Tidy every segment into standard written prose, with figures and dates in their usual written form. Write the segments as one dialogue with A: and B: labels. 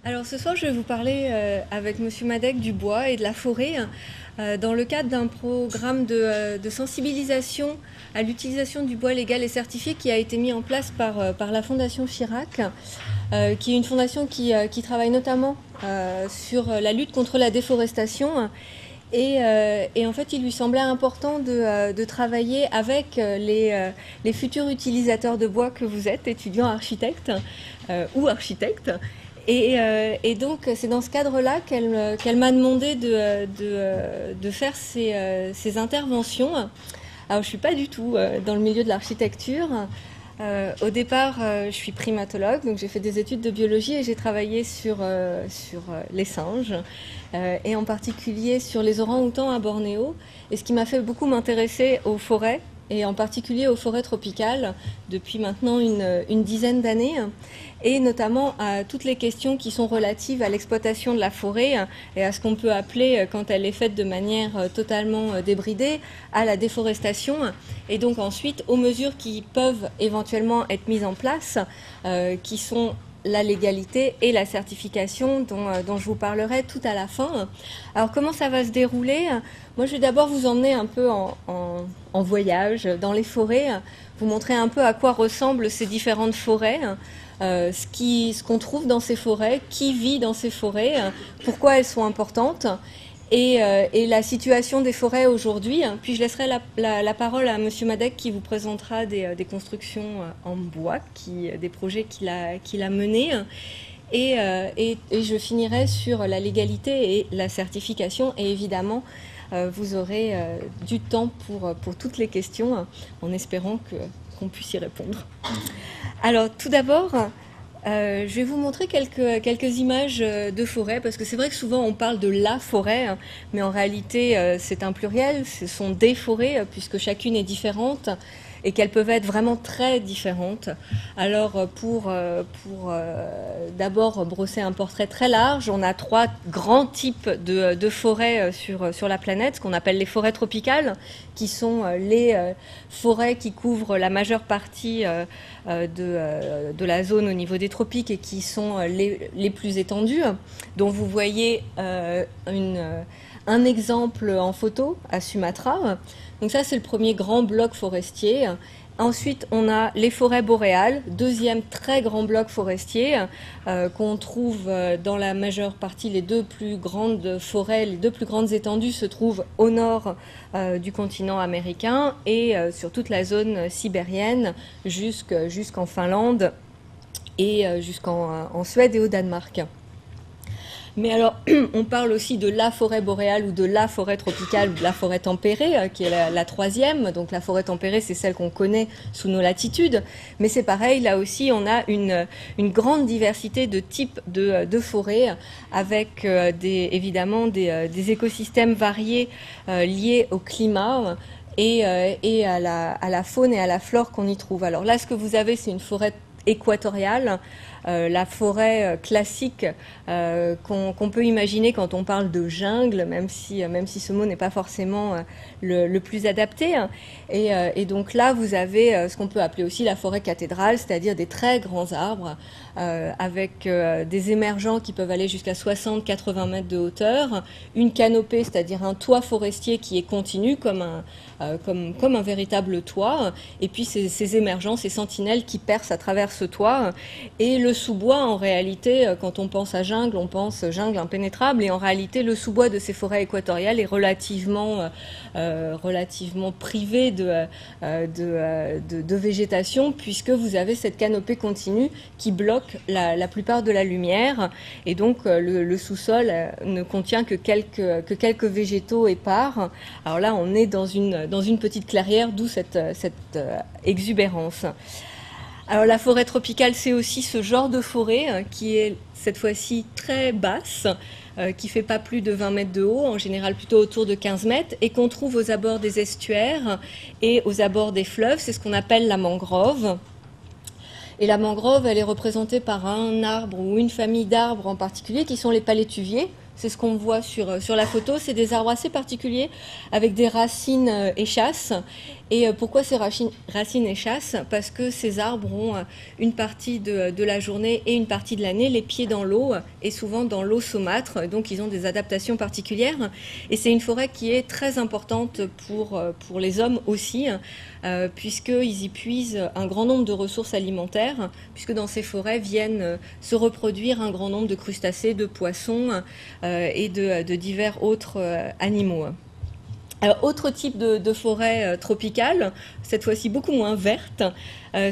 A: Alors ce soir, je vais vous parler avec Monsieur Madec du bois et de la forêt dans le cadre d'un programme de sensibilisation à l'utilisation du bois légal et certifié qui a été mis en place par la Fondation Chirac, qui est une fondation qui travaille notamment sur la lutte contre la déforestation. Et en fait, il lui semblait important de travailler avec les futurs utilisateurs de bois que vous êtes, étudiants architectes ou architectes. Et donc, c'est dans ce cadre-là qu'elle m'a demandé de faire ces interventions. Alors, je ne suis pas du tout dans le milieu de l'architecture. Au départ, je suis primatologue, donc j'ai fait des études de biologie et j'ai travaillé sur les singes, et en particulier sur les orang-outans à Bornéo. Et ce qui m'a fait beaucoup m'intéresser aux forêts, et en particulier aux forêts tropicales, depuis maintenant une dizaine d'années, et notamment à toutes les questions qui sont relatives à l'exploitation de la forêt et à ce qu'on peut appeler, quand elle est faite de manière totalement débridée, à la déforestation, et donc ensuite aux mesures qui peuvent éventuellement être mises en place, qui sont la légalité et la certification dont je vous parlerai tout à la fin. Alors comment ça va se dérouler? Moi je vais d'abord vous emmener un peu en voyage dans les forêts, vous montrer un peu à quoi ressemblent ces différentes forêts, ce qu'on trouve dans ces forêts, qui vit dans ces forêts, pourquoi elles sont importantes. Et la situation des forêts aujourd'hui. Puis je laisserai la parole à Monsieur Madec qui vous présentera des constructions en bois, des projets qu'il a menés. Et je finirai sur la légalité et la certification. Et évidemment, vous aurez du temps pour toutes les questions, en espérant qu'on puisse y répondre. Alors tout d'abord, je vais vous montrer quelques images de forêt, parce que c'est vrai que souvent on parle de la forêt, mais en réalité c'est un pluriel, ce sont des forêts, puisque chacune est différente et qu'elles peuvent être vraiment très différentes. Alors pour d'abord brosser un portrait très large, on a trois grands types de forêts sur la planète, ce qu'on appelle les forêts tropicales, qui sont les forêts qui couvrent la majeure partie de la zone au niveau des tropiques et qui sont les plus étendues, dont vous voyez un exemple en photo à Sumatra. Donc ça, c'est le premier grand bloc forestier. Ensuite, on a les forêts boréales, deuxième très grand bloc forestier, qu'on trouve dans la majeure partie. Les deux plus grandes forêts, les deux plus grandes étendues se trouvent au nord du continent américain et sur toute la zone sibérienne jusqu'en Finlande et jusqu'en Suède et au Danemark. Mais alors, on parle aussi de la forêt boréale ou de la forêt tropicale ou de la forêt tempérée, qui est la troisième. Donc la forêt tempérée, c'est celle qu'on connaît sous nos latitudes. Mais c'est pareil, là aussi, on a une grande diversité de types de forêts, avec évidemment des écosystèmes variés liés au climat et à la faune et à la flore qu'on y trouve. Alors là, ce que vous avez, c'est une forêt équatoriale, la forêt classique qu'on peut imaginer quand on parle de jungle, même si ce mot n'est pas forcément le plus adapté. Et donc là, vous avez ce qu'on peut appeler aussi la forêt cathédrale, c'est-à-dire des très grands arbres avec des émergents qui peuvent aller jusqu'à 60-80 mètres de hauteur, une canopée, c'est-à-dire un toit forestier qui est continu comme un véritable toit, et puis ces émergents, ces sentinelles qui percent à travers ce toit. Et le sous-bois, en réalité, quand on pense à jungle, on pense jungle impénétrable, et en réalité, le sous-bois de ces forêts équatoriales est relativement privé de végétation, puisque vous avez cette canopée continue qui bloque la plupart de la lumière, et donc le sous-sol ne contient que quelques végétaux épars. Alors là, on est dans une petite clairière, d'où cette exubérance. Alors la forêt tropicale, c'est aussi ce genre de forêt qui est cette fois-ci très basse, qui fait pas plus de 20 mètres de haut, en général plutôt autour de 15 mètres, et qu'on trouve aux abords des estuaires et aux abords des fleuves. C'est ce qu'on appelle la mangrove. Et la mangrove, elle est représentée par un arbre ou une famille d'arbres en particulier, qui sont les palétuviers, c'est ce qu'on voit sur la photo. C'est des arbres assez particuliers avec des racines échasses. Et pourquoi ces racines échasses? Parce que ces arbres ont une partie de la journée et une partie de l'année les pieds dans l'eau et souvent dans l'eau saumâtre. Donc ils ont des adaptations particulières. Et c'est une forêt qui est très importante pour les hommes aussi, puisqu'ils y puisent un grand nombre de ressources alimentaires, puisque dans ces forêts viennent se reproduire un grand nombre de crustacés, de poissons et de divers autres animaux. Alors, autre type de forêt tropicale, cette fois-ci beaucoup moins verte,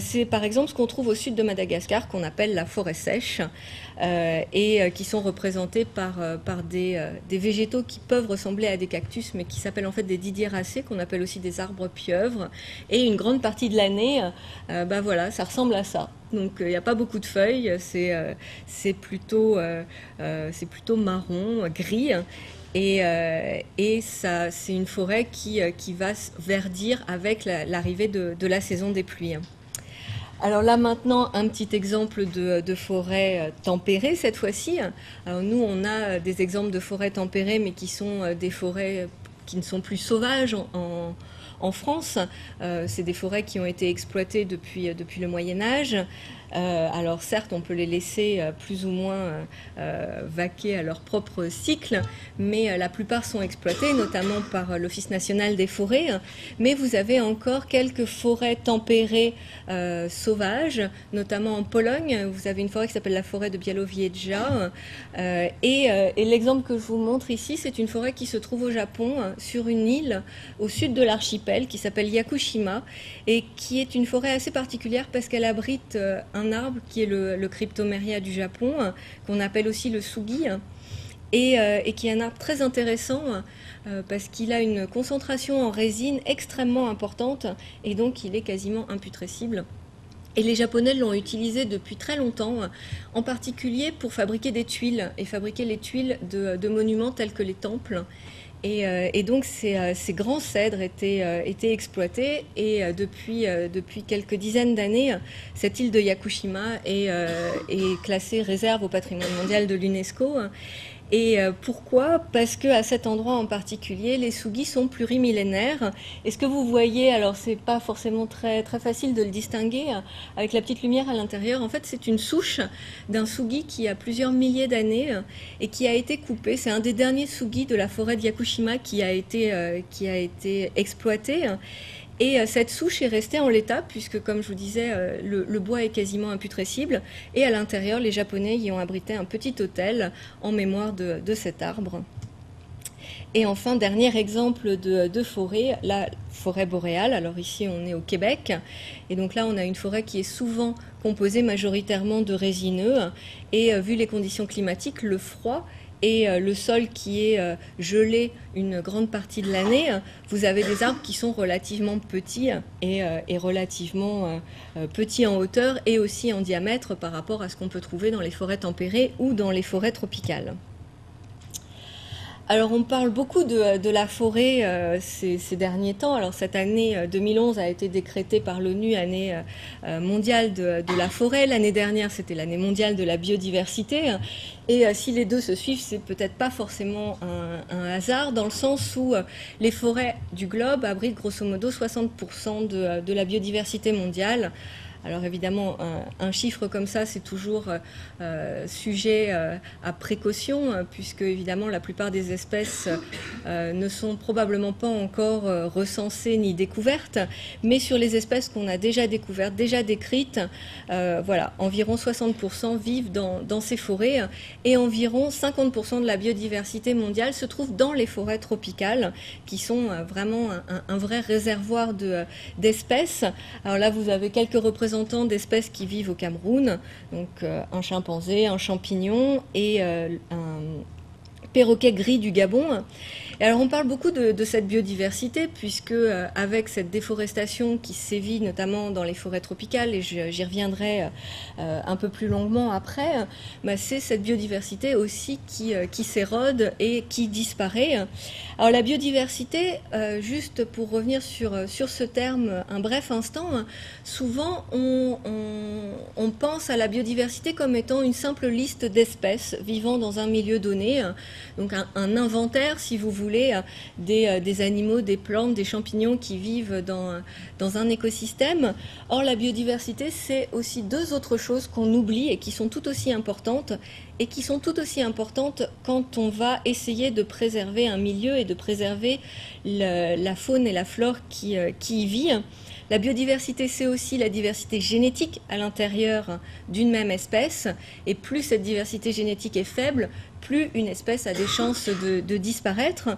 A: c'est par exemple ce qu'on trouve au sud de Madagascar, qu'on appelle la forêt sèche, et qui sont représentés par des végétaux qui peuvent ressembler à des cactus, mais qui s'appellent en fait des didieracées, qu'on appelle aussi des arbres pieuvres. Et une grande partie de l'année, voilà, ça ressemble à ça. Donc il n'y a pas beaucoup de feuilles, c'est plutôt marron, gris. Et ça, c'est une forêt qui va verdir avec l'arrivée de la saison des pluies. Alors là maintenant, un petit exemple de forêt tempérée cette fois-ci. Alors nous, on a des exemples de forêts tempérées, mais qui sont des forêts qui ne sont plus sauvages en France. C'est des forêts qui ont été exploitées depuis le Moyen-Âge. Alors certes, on peut les laisser plus ou moins vaquer à leur propre cycle, mais la plupart sont exploitées, notamment par l'Office national des forêts. Mais vous avez encore quelques forêts tempérées sauvages, notamment en Pologne. Vous avez une forêt qui s'appelle la forêt de Białowieża. Et l'exemple que je vous montre ici, c'est une forêt qui se trouve au Japon, sur une île au sud de l'archipel, qui s'appelle Yakushima, et qui est une forêt assez particulière parce qu'elle abrite un arbre qui est le Cryptomeria du Japon, qu'on appelle aussi le sugi, et qui est un arbre très intéressant parce qu'il a une concentration en résine extrêmement importante, et donc il est quasiment imputrescible. Et les Japonais l'ont utilisé depuis très longtemps, en particulier pour fabriquer des tuiles, et fabriquer les tuiles de monuments tels que les temples. Et donc ces grands cèdres étaient exploités, et depuis quelques dizaines d'années, cette île de Yakushima est classée réserve au patrimoine mondial de l'UNESCO. Et pourquoi? Parce qu'à cet endroit en particulier, les sugis sont plurimillénaires. Et ce que vous voyez, alors c'est pas forcément très, très facile de le distinguer avec la petite lumière à l'intérieur. En fait, c'est une souche d'un sugi qui a plusieurs milliers d'années et qui a été coupé. C'est un des derniers sugis de la forêt de Yakushima qui a été exploité. Et cette souche est restée en l'état, puisque, comme je vous disais, le bois est quasiment imputrescible. Et à l'intérieur, les Japonais y ont abrité un petit hôtel en mémoire de cet arbre. Et enfin, dernier exemple de forêt, la forêt boréale. Alors ici, on est au Québec. Et donc là, on a une forêt qui est souvent composée majoritairement de résineux. Et vu les conditions climatiques, le froid et le sol qui est gelé une grande partie de l'année, vous avez des arbres qui sont relativement petits et relativement petits en hauteur et aussi en diamètre par rapport à ce qu'on peut trouver dans les forêts tempérées ou dans les forêts tropicales. Alors on parle beaucoup de la forêt ces derniers temps. Alors cette année 2011 a été décrétée par l'ONU année mondiale de la forêt. L'année dernière, c'était l'année mondiale de la biodiversité. Et si les deux se suivent, c'est peut-être pas forcément un hasard, dans le sens où les forêts du globe abritent grosso modo 60% de la biodiversité mondiale. Alors évidemment, un chiffre comme ça, c'est toujours sujet à précaution, puisque évidemment la plupart des espèces ne sont probablement pas encore recensées ni découvertes, mais sur les espèces qu'on a déjà découvertes, déjà décrites, voilà, environ 60% vivent dans ces forêts, et environ 50% de la biodiversité mondiale se trouve dans les forêts tropicales, qui sont vraiment un vrai réservoir d'espèces. Alors là, vous avez quelques représentants d'espèces qui vivent au Cameroun, donc un chimpanzé, un champignon et un perroquet gris du Gabon. Et alors on parle beaucoup de cette biodiversité, puisque avec cette déforestation qui sévit notamment dans les forêts tropicales, et j'y reviendrai un peu plus longuement après, c'est cette biodiversité aussi qui s'érode et qui disparaît. Alors la biodiversité, juste pour revenir sur ce terme un bref instant, souvent on pense à la biodiversité comme étant une simple liste d'espèces vivant dans un milieu donné, donc un inventaire, si vous voulez, des animaux, des plantes, des champignons qui vivent dans un écosystème. Or, la biodiversité, c'est aussi deux autres choses qu'on oublie et qui sont tout aussi importantes, et qui sont tout aussi importantes quand on va essayer de préserver un milieu et de préserver la faune et la flore qui y vit. La biodiversité, c'est aussi la diversité génétique à l'intérieur d'une même espèce, et plus cette diversité génétique est faible, plus une espèce a des chances de disparaître.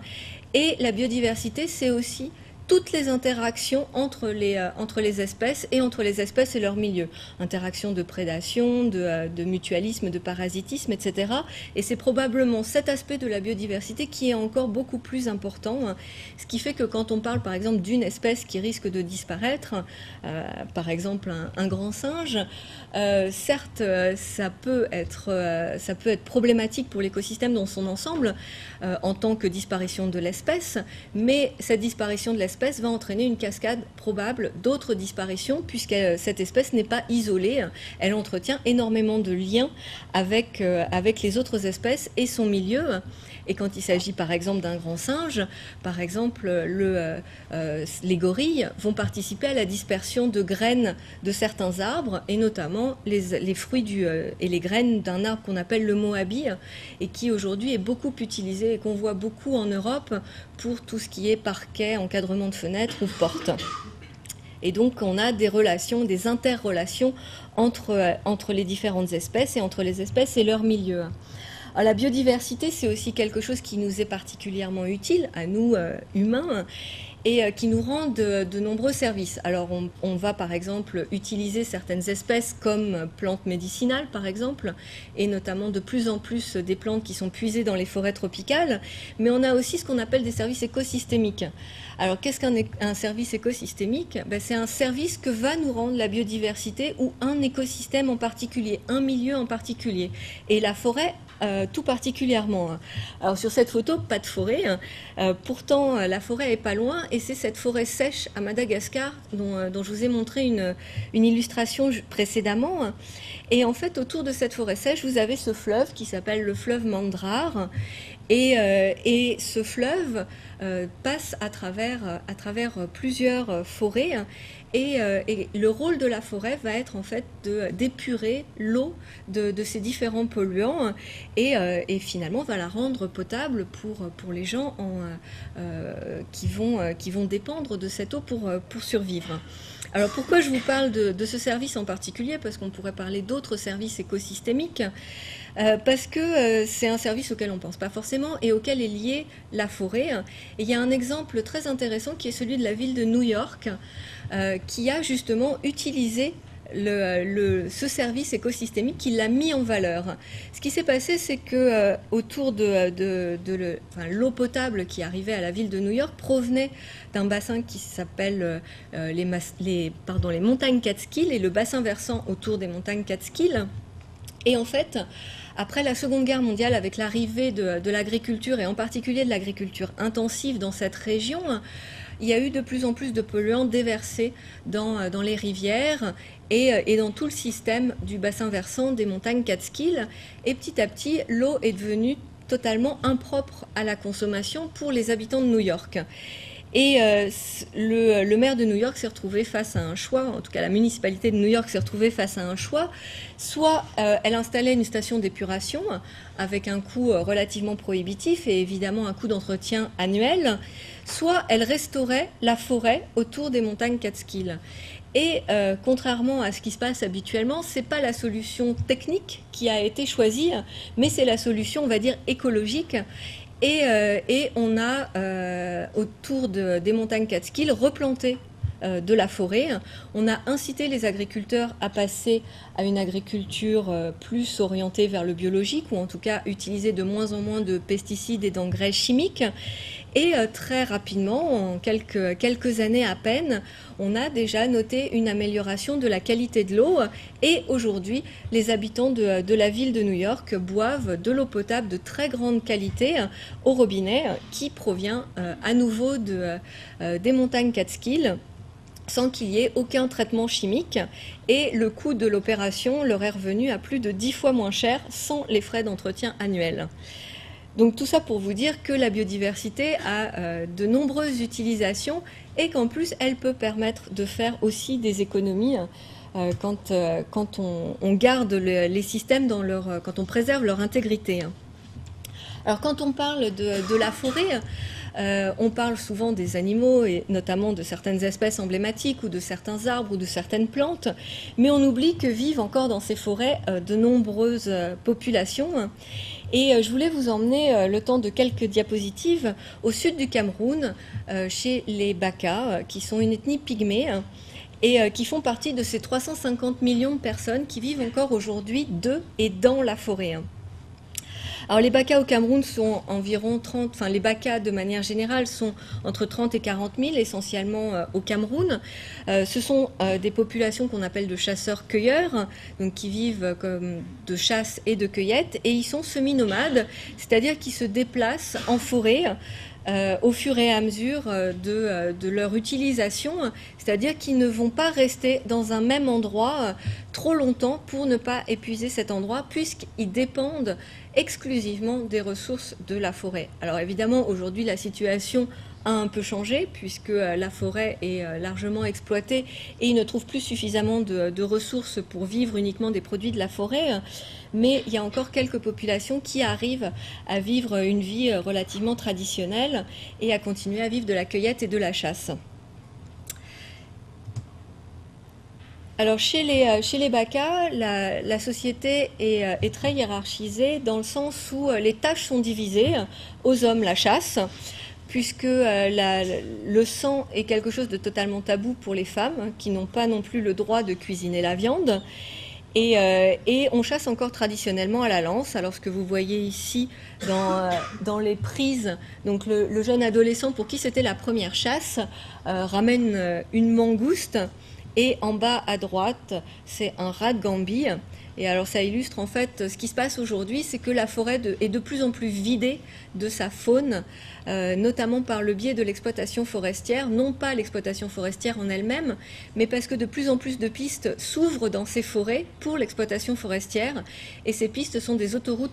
A: Et la biodiversité, c'est aussi toutes les interactions entre les espèces et entre les espèces et leur milieu. Interactions de prédation, de mutualisme, de parasitisme, etc. Et c'est probablement cet aspect de la biodiversité qui est encore beaucoup plus important. Ce qui fait que quand on parle par exemple d'une espèce qui risque de disparaître, par exemple un grand singe, certes ça peut être problématique pour l'écosystème dans son ensemble en tant que disparition de l'espèce, mais cette disparition de l'espèce va entraîner une cascade probable d'autres disparitions, puisque cette espèce n'est pas isolée, elle entretient énormément de liens avec les autres espèces et son milieu. Et quand il s'agit par exemple d'un grand singe, par exemple les gorilles vont participer à la dispersion de graines de certains arbres, et notamment les fruits et les graines d'un arbre qu'on appelle le moabi, et qui aujourd'hui est beaucoup utilisé et qu'on voit beaucoup en Europe pour tout ce qui est parquet, encadrement de fenêtres ou portes. Et donc on a des relations, des interrelations entre les différentes espèces et entre les espèces et leur milieu. Alors, la biodiversité, c'est aussi quelque chose qui nous est particulièrement utile, à nous, humains, et qui nous rend de nombreux services. Alors, on va par exemple utiliser certaines espèces comme plantes médicinales, par exemple, et notamment de plus en plus des plantes qui sont puisées dans les forêts tropicales, mais on a aussi ce qu'on appelle des services écosystémiques. Alors, qu'est-ce qu'un service écosystémique ? C'est un service que va nous rendre la biodiversité ou un écosystème en particulier, un milieu en particulier. Et la forêt, tout particulièrement. Alors sur cette photo, pas de forêt, pourtant la forêt est pas loin, et c'est cette forêt sèche à Madagascar dont je vous ai montré une illustration précédemment. Et en fait, autour de cette forêt sèche, vous avez ce fleuve qui s'appelle le fleuve Mandrar, et ce fleuve passe à travers plusieurs forêts. Et le rôle de la forêt va être en fait d'épurer l'eau de ces différents polluants, et finalement va la rendre potable pour les gens qui vont dépendre de cette eau pour survivre. Alors pourquoi je vous parle de ce service en particulier ? Parce qu'on pourrait parler d'autres services écosystémiques, parce que c'est un service auquel on ne pense pas forcément et auquel est liée la forêt. Et il y a un exemple très intéressant qui est celui de la ville de New York, qui a justement utilisé ce service écosystémique, qui l'a mis en valeur. Ce qui s'est passé, c'est que autour l'eau potable qui arrivait à la ville de New York provenait d'un bassin qui s'appelle les montagnes Catskills, et le bassin versant autour des montagnes Catskills. Et en fait, après la Seconde Guerre mondiale, avec l'arrivée de l'agriculture, et en particulier de l'agriculture intensive dans cette région, il y a eu de plus en plus de polluants déversés dans les rivières et dans tout le système du bassin versant des montagnes Catskills. Et petit à petit, l'eau est devenue totalement impropre à la consommation pour les habitants de New York. Et le maire de New York s'est retrouvé face à un choix, en tout cas la municipalité de New York s'est retrouvée face à un choix. Soit elle installait une station d'épuration avec un coût relativement prohibitif et évidemment un coût d'entretien annuel, soit elle restaurait la forêt autour des montagnes Catskills. Et contrairement à ce qui se passe habituellement, ce n'est pas la solution technique qui a été choisie, mais c'est la solution, on va dire, écologique. Et on a, autour des montagnes Catskills, replanté de la forêt. On a incité les agriculteurs à passer à une agriculture plus orientée vers le biologique, ou en tout cas utiliser de moins en moins de pesticides et d'engrais chimiques. Et très rapidement, en quelques années à peine, on a déjà noté une amélioration de la qualité de l'eau. Et aujourd'hui, les habitants de la ville de New York boivent de l'eau potable de très grande qualité au robinet, qui provient à nouveau des montagnes Catskills, sans qu'il y ait aucun traitement chimique. Et le coût de l'opération leur est revenu à plus de 10 fois moins cher, sans les frais d'entretien annuels. Donc tout ça pour vous dire que la biodiversité a de nombreuses utilisations et qu'en plus elle peut permettre de faire aussi des économies quand on garde les systèmes quand on préserve leur intégrité. Alors quand on parle de la forêt, on parle souvent des animaux et notamment de certaines espèces emblématiques ou de certains arbres ou de certaines plantes, mais on oublie que vivent encore dans ces forêts de nombreuses populations. Et je voulais vous emmener le temps de quelques diapositives au sud du Cameroun, chez les Baka, qui sont une ethnie pygmée et qui font partie de ces 350 millions de personnes qui vivent encore aujourd'hui de et dans la forêt. Alors les Baka au Cameroun sont environ 30, enfin les Baka de manière générale sont entre 30 et 40 000 essentiellement au Cameroun. Ce sont des populations qu'on appelle de chasseurs-cueilleurs, donc qui vivent comme de chasse et de cueillette, et ils sont semi-nomades, c'est-à-dire qu'ils se déplacent en forêt au fur et à mesure de leur utilisation, c'est-à-dire qu'ils ne vont pas rester dans un même endroit trop longtemps pour ne pas épuiser cet endroit, puisqu'ils dépendent exclusivement des ressources de la forêt. Alors évidemment, aujourd'hui, la situation a un peu changé, puisque la forêt est largement exploitée et ils ne trouvent plus suffisamment de ressources pour vivre uniquement des produits de la forêt. Mais il y a encore quelques populations qui arrivent à vivre une vie relativement traditionnelle et à continuer à vivre de la cueillette et de la chasse. Alors chez les Baka, la société est très hiérarchisée dans le sens où les tâches sont divisées. Aux hommes, la chasse, puisque le sang est quelque chose de totalement tabou pour les femmes, qui n'ont pas non plus le droit de cuisiner la viande. Et on chasse encore traditionnellement à la lance. Alors ce que vous voyez ici dans les prises, donc le jeune adolescent pour qui c'était la première chasse ramène une mangouste, et en bas à droite c'est un rat de Gambie. Et alors ça illustre en fait ce qui se passe aujourd'hui, c'est que la forêt est de plus en plus vidée de sa faune, notamment par le biais de l'exploitation forestière, non pas l'exploitation forestière en elle-même, mais parce que de plus en plus de pistes s'ouvrent dans ces forêts pour l'exploitation forestière, et ces pistes sont des autoroutes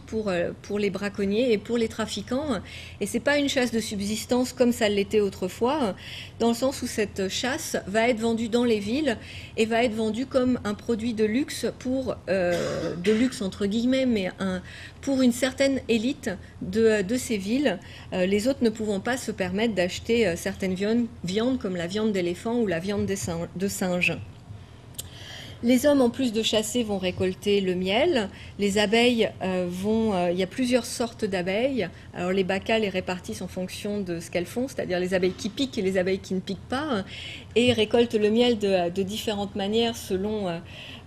A: pour les braconniers et pour les trafiquants, et c'est pas une chasse de subsistance comme ça l'était autrefois, dans le sens où cette chasse va être vendue dans les villes et va être vendue comme un produit de luxe de luxe entre guillemets, mais pour une certaine élite de ces villes, les autres ne pouvant pas se permettre d'acheter certaines viandes comme la viande d'éléphant ou la viande de singe. Les hommes, en plus de chasser, vont récolter le miel. Les abeilles il y a plusieurs sortes d'abeilles. Alors les Baka les répartissent en fonction de ce qu'elles font, c'est-à-dire les abeilles qui piquent et les abeilles qui ne piquent pas, et récoltent le miel de différentes manières selon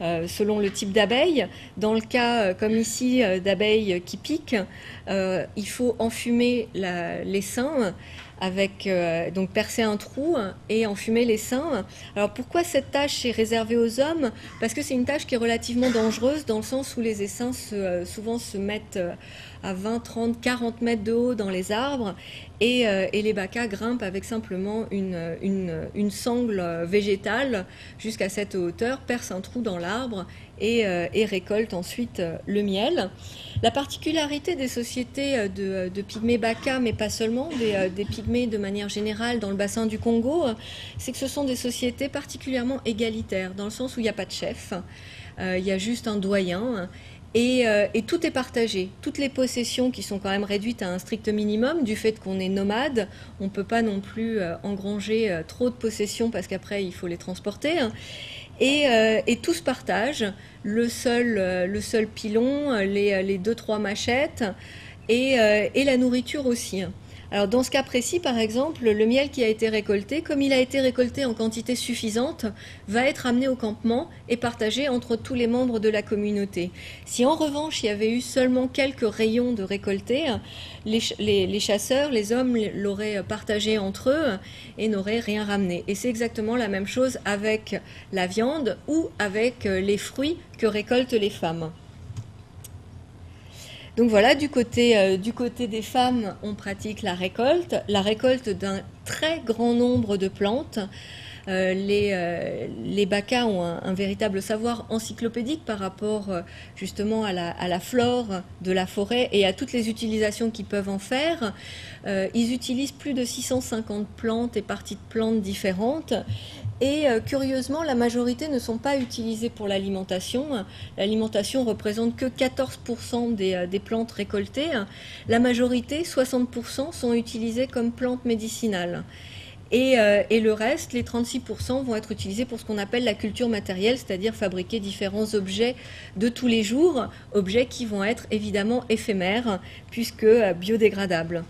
A: le type d'abeille. Dans le cas, comme ici, d'abeilles qui piquent, il faut enfumer les seins, donc percer un trou et enfumer les seins. Alors pourquoi cette tâche est réservée aux hommes? Parce que c'est une tâche qui est relativement dangereuse, dans le sens où les essaims souvent se mettent à 20, 30, 40 mètres de haut dans les arbres, et les Baka grimpent avec simplement une sangle végétale jusqu'à cette hauteur, percent un trou dans l'arbre et récoltent ensuite le miel. La particularité des sociétés de pygmées Baka, mais pas seulement, des pygmées de manière générale dans le bassin du Congo, c'est que ce sont des sociétés particulièrement égalitaires, dans le sens où il n'y a pas de chef, il y a juste un doyen, et tout est partagé. Toutes les possessions qui sont quand même réduites à un strict minimum, du fait qu'on est nomade, on ne peut pas non plus engranger trop de possessions parce qu'après il faut les transporter. Et tout se partage, le seul pilon, les 2-3 machettes et la nourriture aussi. Alors dans ce cas précis, par exemple, le miel qui a été récolté, comme il a été récolté en quantité suffisante, va être amené au campement et partagé entre tous les membres de la communauté. Si en revanche il y avait eu seulement quelques rayons de récoltés, les chasseurs, les hommes l'auraient partagé entre eux et n'auraient rien ramené. Et c'est exactement la même chose avec la viande ou avec les fruits que récoltent les femmes. Donc voilà, du côté des femmes, on pratique la récolte d'un très grand nombre de plantes. Les Baka ont un véritable savoir encyclopédique par rapport justement à la flore de la forêt et à toutes les utilisations qu'ils peuvent en faire. Ils utilisent plus de 650 plantes et parties de plantes différentes. Et curieusement, la majorité ne sont pas utilisées pour l'alimentation. L'alimentation représente que 14% des plantes récoltées. La majorité, 60%, sont utilisées comme plantes médicinales. Et le reste, les 36%, vont être utilisés pour ce qu'on appelle la culture matérielle, c'est-à-dire fabriquer différents objets de tous les jours, objets qui vont être évidemment éphémères, puisque biodégradables.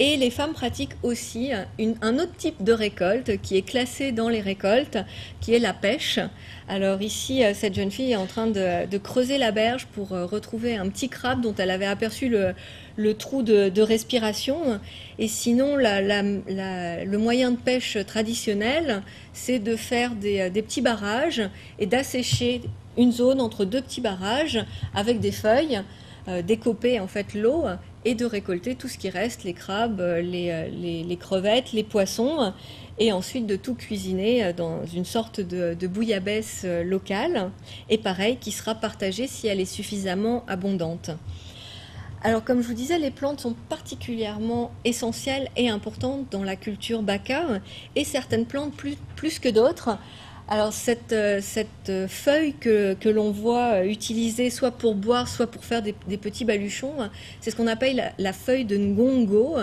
A: Et les femmes pratiquent aussi un autre type de récolte qui est classé dans les récoltes, qui est la pêche. Alors ici, cette jeune fille est en train de creuser la berge pour retrouver un petit crabe dont elle avait aperçu le trou de respiration. Et sinon, le moyen de pêche traditionnel, c'est de faire des petits barrages et d'assécher une zone entre deux petits barrages avec des feuilles, décoper en fait l'eau et de récolter tout ce qui reste, les crabes, les crevettes, les poissons, et ensuite de tout cuisiner dans une sorte de bouillabaisse locale, et pareil, qui sera partagée si elle est suffisamment abondante. Alors comme je vous disais, les plantes sont particulièrement essentielles et importantes dans la culture Baka, et certaines plantes plus que d'autres. Alors cette feuille que l'on voit utilisée soit pour boire, soit pour faire des petits baluchons, c'est ce qu'on appelle la feuille de ngongo.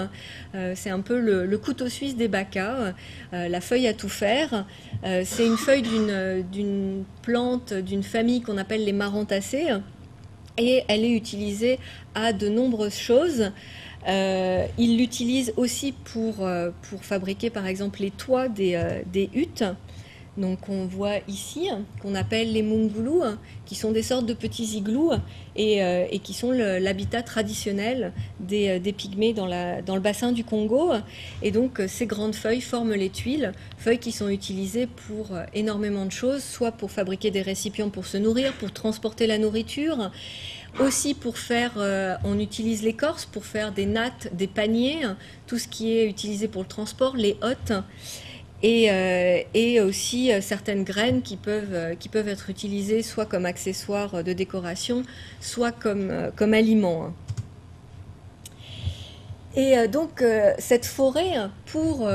A: C'est un peu le couteau suisse des Baka, la feuille à tout faire. C'est une feuille d'une plante, d'une famille qu'on appelle les marantacées, et elle est utilisée à de nombreuses choses. Ils l'utilisent aussi pour fabriquer par exemple les toits des huttes. Donc on voit ici, qu'on appelle les mungulu, qui sont des sortes de petits igloos et qui sont l'habitat traditionnel des pygmées dans le bassin du Congo. Et donc ces grandes feuilles forment les tuiles, feuilles qui sont utilisées pour énormément de choses, soit pour fabriquer des récipients pour se nourrir, pour transporter la nourriture, aussi pour faire, on utilise l'écorce pour faire des nattes, des paniers, tout ce qui est utilisé pour le transport, les hottes. Et aussi certaines graines qui peuvent être utilisées soit comme accessoires de décoration, soit comme aliments. Et donc cette forêt, pour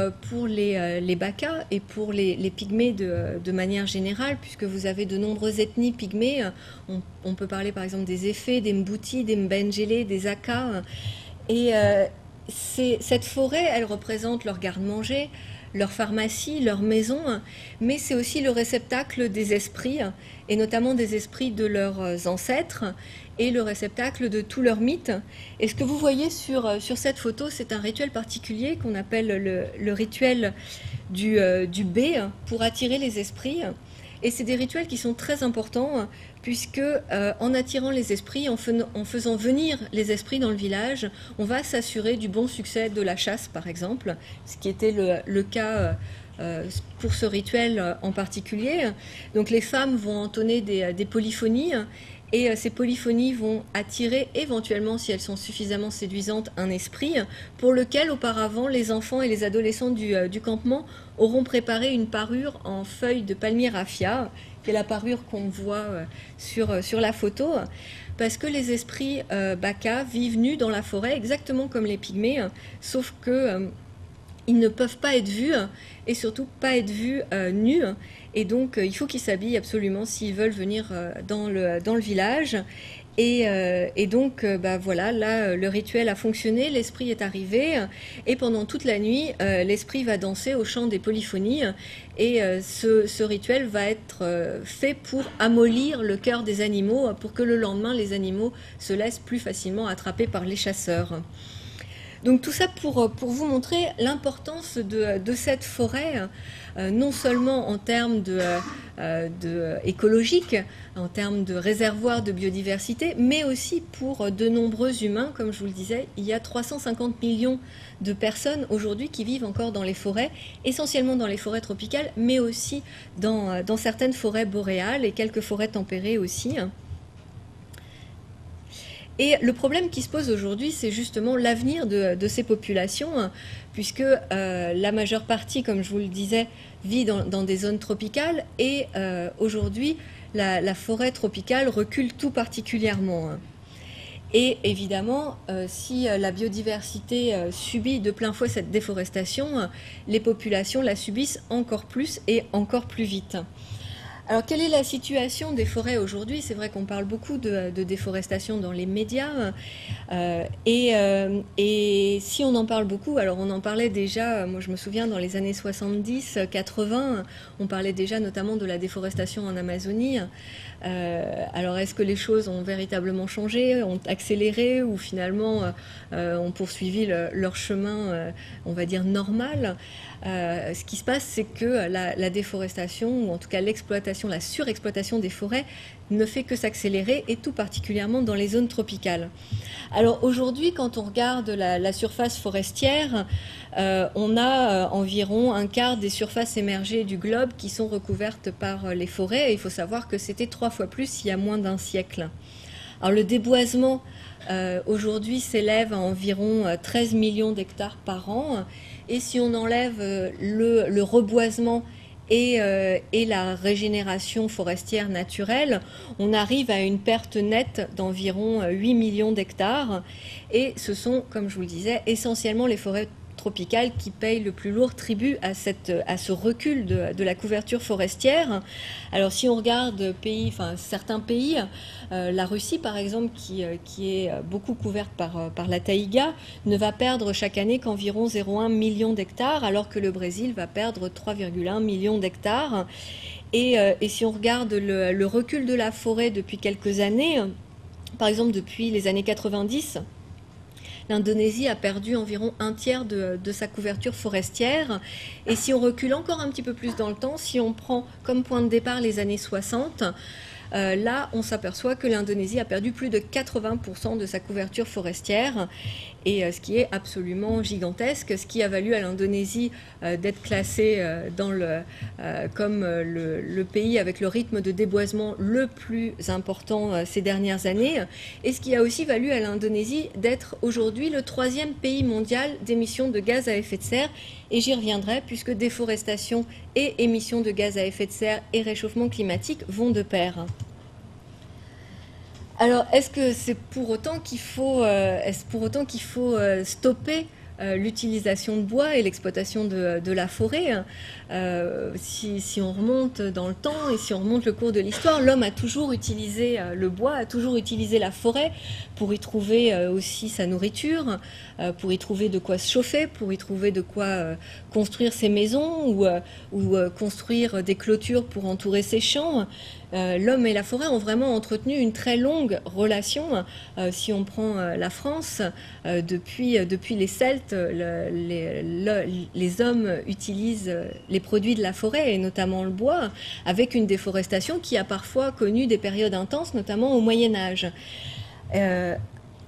A: les Baka et pour les pygmées de manière générale, puisque vous avez de nombreuses ethnies pygmées, on peut parler par exemple des Effets, des Mbouti, des Mbengele, des Aka. Et cette forêt, elle représente leur garde-manger, leur pharmacie, leur maison, mais c'est aussi le réceptacle des esprits, et notamment des esprits de leurs ancêtres, et le réceptacle de tous leurs mythes. Et ce que vous voyez sur cette photo, c'est un rituel particulier qu'on appelle le rituel du bé, pour attirer les esprits. Et c'est des rituels qui sont très importants, puisque en attirant les esprits, en faisant venir les esprits dans le village, on va s'assurer du bon succès de la chasse, par exemple, ce qui était le cas pour ce rituel en particulier. Donc les femmes vont entonner des polyphonies, et ces polyphonies vont attirer éventuellement, si elles sont suffisamment séduisantes, un esprit pour lequel auparavant les enfants et les adolescents du campement auront préparé une parure en feuilles de palmier raffia, qui est la parure qu'on voit sur la photo, parce que les esprits Baka vivent nus dans la forêt, exactement comme les pygmées, sauf que ils ne peuvent pas être vus, et surtout pas être vus nus, et donc il faut qu'ils s'habillent absolument s'ils veulent venir dans le village. Et donc, voilà, là, le rituel a fonctionné, l'esprit est arrivé, et pendant toute la nuit, l'esprit va danser au chant des polyphonies, et ce rituel va être fait pour amollir le cœur des animaux, pour que le lendemain, les animaux se laissent plus facilement attraper par les chasseurs. Donc tout ça pour vous montrer l'importance de cette forêt, non seulement en termes écologiques, en termes de réservoir de biodiversité, mais aussi pour de nombreux humains. Comme je vous le disais, il y a 350 millions de personnes aujourd'hui qui vivent encore dans les forêts, essentiellement dans les forêts tropicales, mais aussi dans certaines forêts boréales et quelques forêts tempérées aussi. Et le problème qui se pose aujourd'hui, c'est justement l'avenir de ces populations, hein, puisque la majeure partie, comme je vous le disais, vit dans des zones tropicales, et aujourd'hui, la forêt tropicale recule tout particulièrement, hein. Et évidemment, si la biodiversité subit de plein fouet cette déforestation, les populations la subissent encore plus et encore plus vite. Alors, quelle est la situation des forêts aujourd'hui? C'est vrai qu'on parle beaucoup de déforestation dans les médias. Et si on en parle beaucoup, alors on en parlait déjà, moi je me souviens dans les années 70, 80, on parlait déjà notamment de la déforestation en Amazonie. Alors est-ce que les choses ont véritablement changé, ont accéléré, ou finalement ont poursuivi leur chemin, on va dire, normal? Ce qui se passe, c'est que la déforestation, ou en tout cas l'exploitation, la surexploitation des forêts, ne fait que s'accélérer, et tout particulièrement dans les zones tropicales. Alors aujourd'hui, quand on regarde la surface forestière, on a environ un quart des surfaces émergées du globe qui sont recouvertes par les forêts, et il faut savoir que c'était 3 fois plus il y a moins d'un siècle. Alors le déboisement aujourd'hui s'élève à environ 13 millions d'hectares par an, et si on enlève le reboisement et la régénération forestière naturelle, on arrive à une perte nette d'environ 8 millions d'hectares, et ce sont, comme je vous le disais, essentiellement les forêts tropicales qui payent le plus lourd tribut à ce recul de la couverture forestière. Alors si on regarde certains pays, la Russie par exemple, qui est beaucoup couverte par la taïga, ne va perdre chaque année qu'environ 0,1 million d'hectares, alors que le Brésil va perdre 3,1 millions d'hectares. Et si on regarde le recul de la forêt depuis quelques années, par exemple depuis les années 90, l'Indonésie a perdu environ un tiers de sa couverture forestière. Et si on recule encore un petit peu plus dans le temps, si on prend comme point de départ les années 60, là, on s'aperçoit que l'Indonésie a perdu plus de 80% de sa couverture forestière, et ce qui est absolument gigantesque, ce qui a valu à l'Indonésie d'être classée comme le pays avec le rythme de déboisement le plus important ces dernières années, et ce qui a aussi valu à l'Indonésie d'être aujourd'hui le 3e pays mondial d'émissions de gaz à effet de serre. Et j'y reviendrai, puisque déforestation et émissions de gaz à effet de serre et réchauffement climatique vont de pair. Alors, est-ce que c'est pour autant qu'il faut, stopper l'utilisation de bois et l'exploitation de la forêt? Si on remonte dans le temps et si on remonte le cours de l'histoire, l'homme a toujours utilisé le bois, a toujours utilisé la forêt pour y trouver aussi sa nourriture, pour y trouver de quoi se chauffer, pour y trouver de quoi construire ses maisons, ou construire des clôtures pour entourer ses champs. L'homme et la forêt ont vraiment entretenu une très longue relation. Si on prend la France, depuis les Celtes, les hommes utilisent les produits de la forêt, et notamment le bois, avec une déforestation qui a parfois connu des périodes intenses, notamment au Moyen-Âge.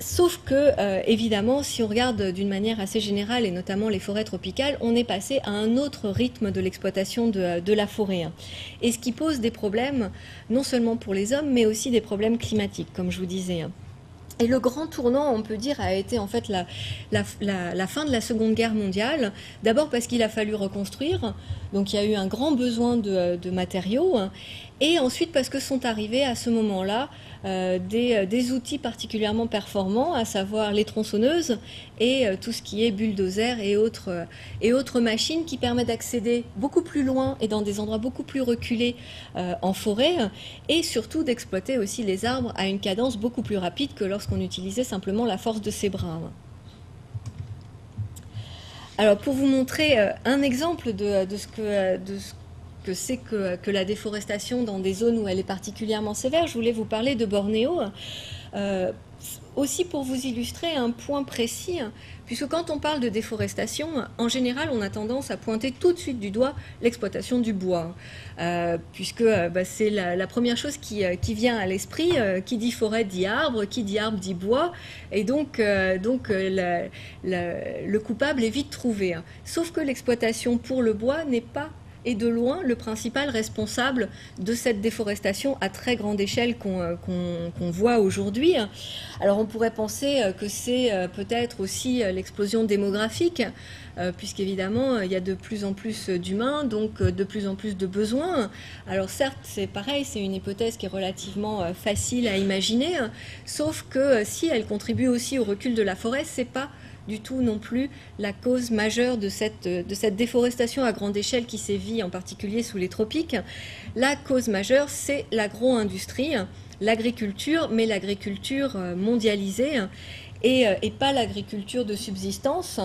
A: Sauf que, évidemment, si on regarde d'une manière assez générale, et notamment les forêts tropicales, on est passé à un autre rythme de l'exploitation de la forêt. Et ce qui pose des problèmes, non seulement pour les hommes, mais aussi des problèmes climatiques, comme je vous disais. Et le grand tournant, on peut dire, a été en fait la fin de la Seconde Guerre mondiale. D'abord parce qu'il a fallu reconstruire, donc il y a eu un grand besoin de matériaux. Et ensuite parce que sont arrivés à ce moment-là des outils particulièrement performants, à savoir les tronçonneuses et tout ce qui est bulldozer et autres machines qui permettent d'accéder beaucoup plus loin et dans des endroits beaucoup plus reculés en forêt, et surtout d'exploiter aussi les arbres à une cadence beaucoup plus rapide que lorsqu'on utilisait simplement la force de ses bras. Alors pour vous montrer un exemple de ce que c'est que la déforestation dans des zones où elle est particulièrement sévère, je voulais vous parler de Bornéo, aussi pour vous illustrer un point précis, puisque quand on parle de déforestation, en général, on a tendance à pointer tout de suite du doigt l'exploitation du bois, puisque c'est la première chose qui vient à l'esprit. Qui dit forêt dit arbre dit bois, et donc le coupable est vite trouvé. Sauf que l'exploitation pour le bois n'est pas est de loin le principal responsable de cette déforestation à très grande échelle qu'on voit aujourd'hui. Alors on pourrait penser que c'est peut-être aussi l'explosion démographique, puisqu'évidemment il y a de plus en plus d'humains, donc de plus en plus de besoins. Alors certes, c'est pareil, c'est une hypothèse qui est relativement facile à imaginer, sauf que si elle contribue aussi au recul de la forêt, c'est pas du tout non plus la cause majeure de cette déforestation à grande échelle qui sévit en particulier sous les tropiques. La cause majeure, c'est l'agro-industrie, l'agriculture, mais l'agriculture mondialisée, et pas l'agriculture de subsistance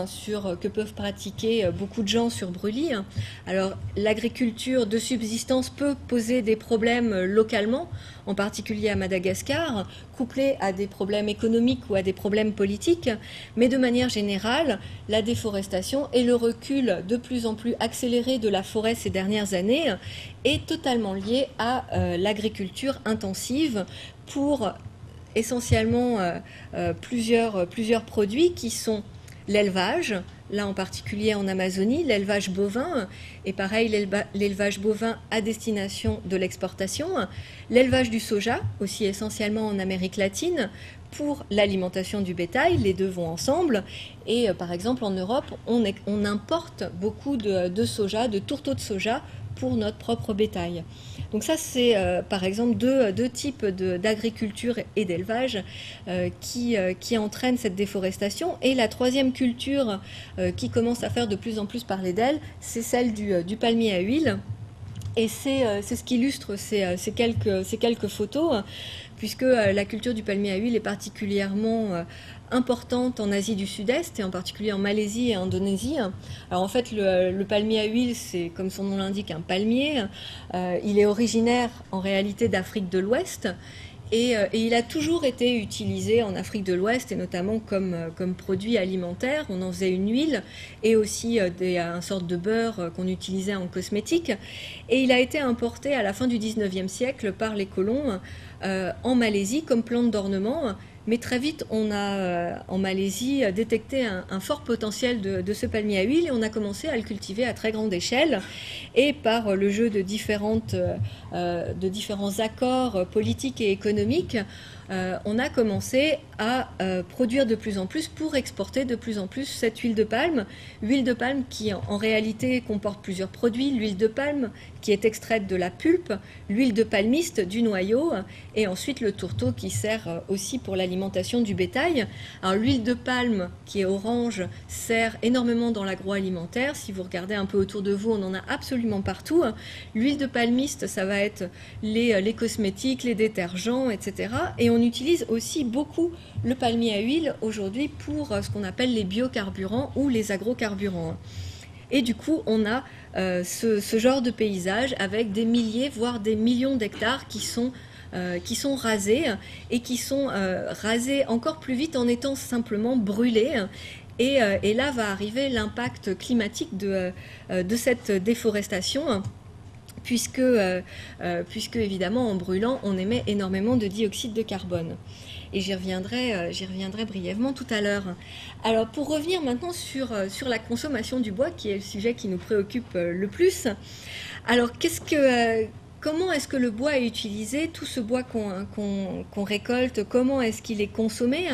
A: que peuvent pratiquer beaucoup de gens sur Brûlis. Alors l'agriculture de subsistance peut poser des problèmes localement, en particulier à Madagascar, couplés à des problèmes économiques ou à des problèmes politiques, mais de manière générale, la déforestation et le recul de plus en plus accéléré de la forêt ces dernières années est totalement lié à l'agriculture intensive pour essentiellement plusieurs produits qui sont l'élevage, là en particulier en Amazonie, l'élevage bovin, et pareil l'élevage bovin à destination de l'exportation, l'élevage du soja, aussi essentiellement en Amérique latine, pour l'alimentation du bétail, les deux vont ensemble, et par exemple en Europe, on importe beaucoup de soja, de tourteaux de soja pour notre propre bétail. Donc ça, c'est par exemple deux types d'agriculture et d'élevage qui entraînent cette déforestation. Et la troisième culture qui commence à faire de plus en plus parler d'elle, c'est celle du palmier à huile. Et c'est ce qu'illustre ces quelques photos, puisque la culture du palmier à huile est particulièrement importante en Asie du Sud-Est, et en particulier en Malaisie et Indonésie. Alors en fait, le palmier à huile, c'est comme son nom l'indique, un palmier. Il est originaire en réalité d'Afrique de l'Ouest. Et il a toujours été utilisé en Afrique de l'Ouest, et notamment comme produit alimentaire. On en faisait une huile et aussi une sorte de beurre qu'on utilisait en cosmétique. Et il a été importé à la fin du 19e siècle par les colons en Malaisie comme plante d'ornement. Mais très vite, on a en Malaisie détecté un fort potentiel de ce palmier à huile, et on a commencé à le cultiver à très grande échelle. Et par le jeu de différents accords politiques et économiques, on a commencé à produire de plus en plus pour exporter de plus en plus cette huile de palme qui en réalité comporte plusieurs produits. L'huile de palme qui est extraite de la pulpe, l'huile de palmiste du noyau, et ensuite le tourteau qui sert aussi pour l'alimentation du bétail. Alors l'huile de palme qui est orange sert énormément dans l'agroalimentaire. Si vous regardez un peu autour de vous, on en a absolument partout. L'huile de palmiste, ça va être les cosmétiques, les détergents, etc. Et on utilise aussi beaucoup le palmier à huile aujourd'hui pour ce qu'on appelle les biocarburants ou les agrocarburants. Et du coup, on a ce genre de paysage avec des milliers, voire des millions d'hectares qui sont rasés, et qui sont rasés encore plus vite en étant simplement brûlés. Et là va arriver l'impact climatique de cette déforestation, puisque évidemment en brûlant on émet énormément de dioxyde de carbone. Et j'y reviendrai brièvement tout à l'heure. Alors pour revenir maintenant sur la consommation du bois, qui est le sujet qui nous préoccupe le plus. Alors comment est-ce que le bois est utilisé, tout ce bois qu'on récolte, comment est-ce qu'il est consommé?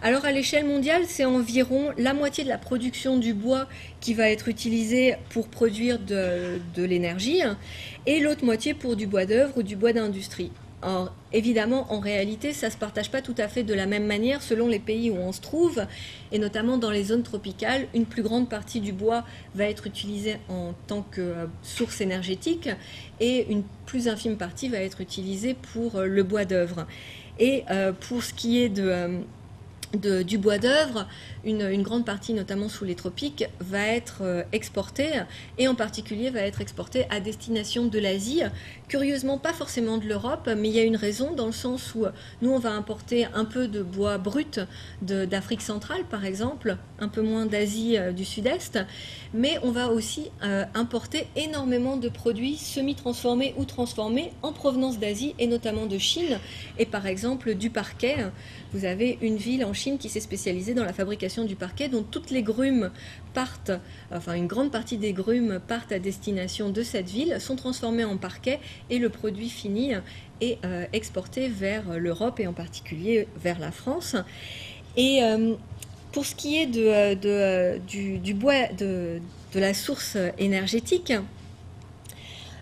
A: Alors à l'échelle mondiale, c'est environ la moitié de la production du bois qui va être utilisée pour produire de l'énergie, et l'autre moitié pour du bois d'œuvre ou du bois d'industrie. Alors, évidemment, en réalité, ça ne se partage pas tout à fait de la même manière selon les pays où on se trouve, et notamment dans les zones tropicales, une plus grande partie du bois va être utilisée en tant que source énergétique, et une plus infime partie va être utilisée pour le bois d'œuvre. Et pour ce qui est du bois d'œuvre, une grande partie, notamment sous les tropiques, va être exportée, et en particulier va être exportée à destination de l'Asie. Curieusement, pas forcément de l'Europe, mais il y a une raison, dans le sens où nous, on va importer un peu de bois brut d'Afrique centrale, par exemple, un peu moins d'Asie du Sud-Est, mais on va aussi importer énormément de produits semi-transformés ou transformés en provenance d'Asie, et notamment de Chine, et par exemple du parquet. Vous avez une ville en Chine qui s'est spécialisée dans la fabrication du parquet, dont toutes les grumes partent, enfin une grande partie des grumes partent à destination de cette ville, sont transformées en parquet et le produit fini est exporté vers l'Europe et en particulier vers la France. Et pour ce qui est du bois, de la source énergétique,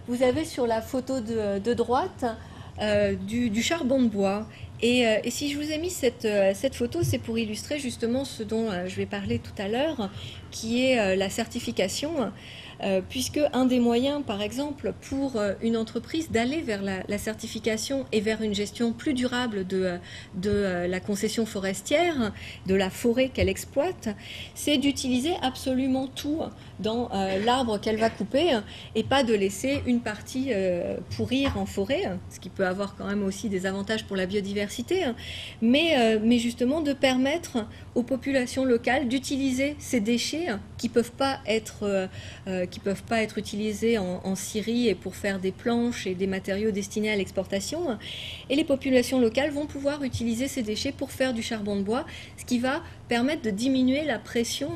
A: vous avez sur la photo de droite du charbon de bois. Et si je vous ai mis cette photo, c'est pour illustrer justement ce dont je vais parler tout à l'heure, qui est la certification. Puisque un des moyens, par exemple, pour une entreprise d'aller vers la certification et vers une gestion plus durable de la concession forestière, de la forêt qu'elle exploite, c'est d'utiliser absolument tout dans l'arbre qu'elle va couper et pas de laisser une partie pourrir en forêt, ce qui peut avoir quand même aussi des avantages pour la biodiversité, mais justement de permettre aux populations locales d'utiliser ces déchets qui ne peuvent pas être utilisés en scierie et pour faire des planches et des matériaux destinés à l'exportation. Et les populations locales vont pouvoir utiliser ces déchets pour faire du charbon de bois, ce qui va permettre de diminuer la pression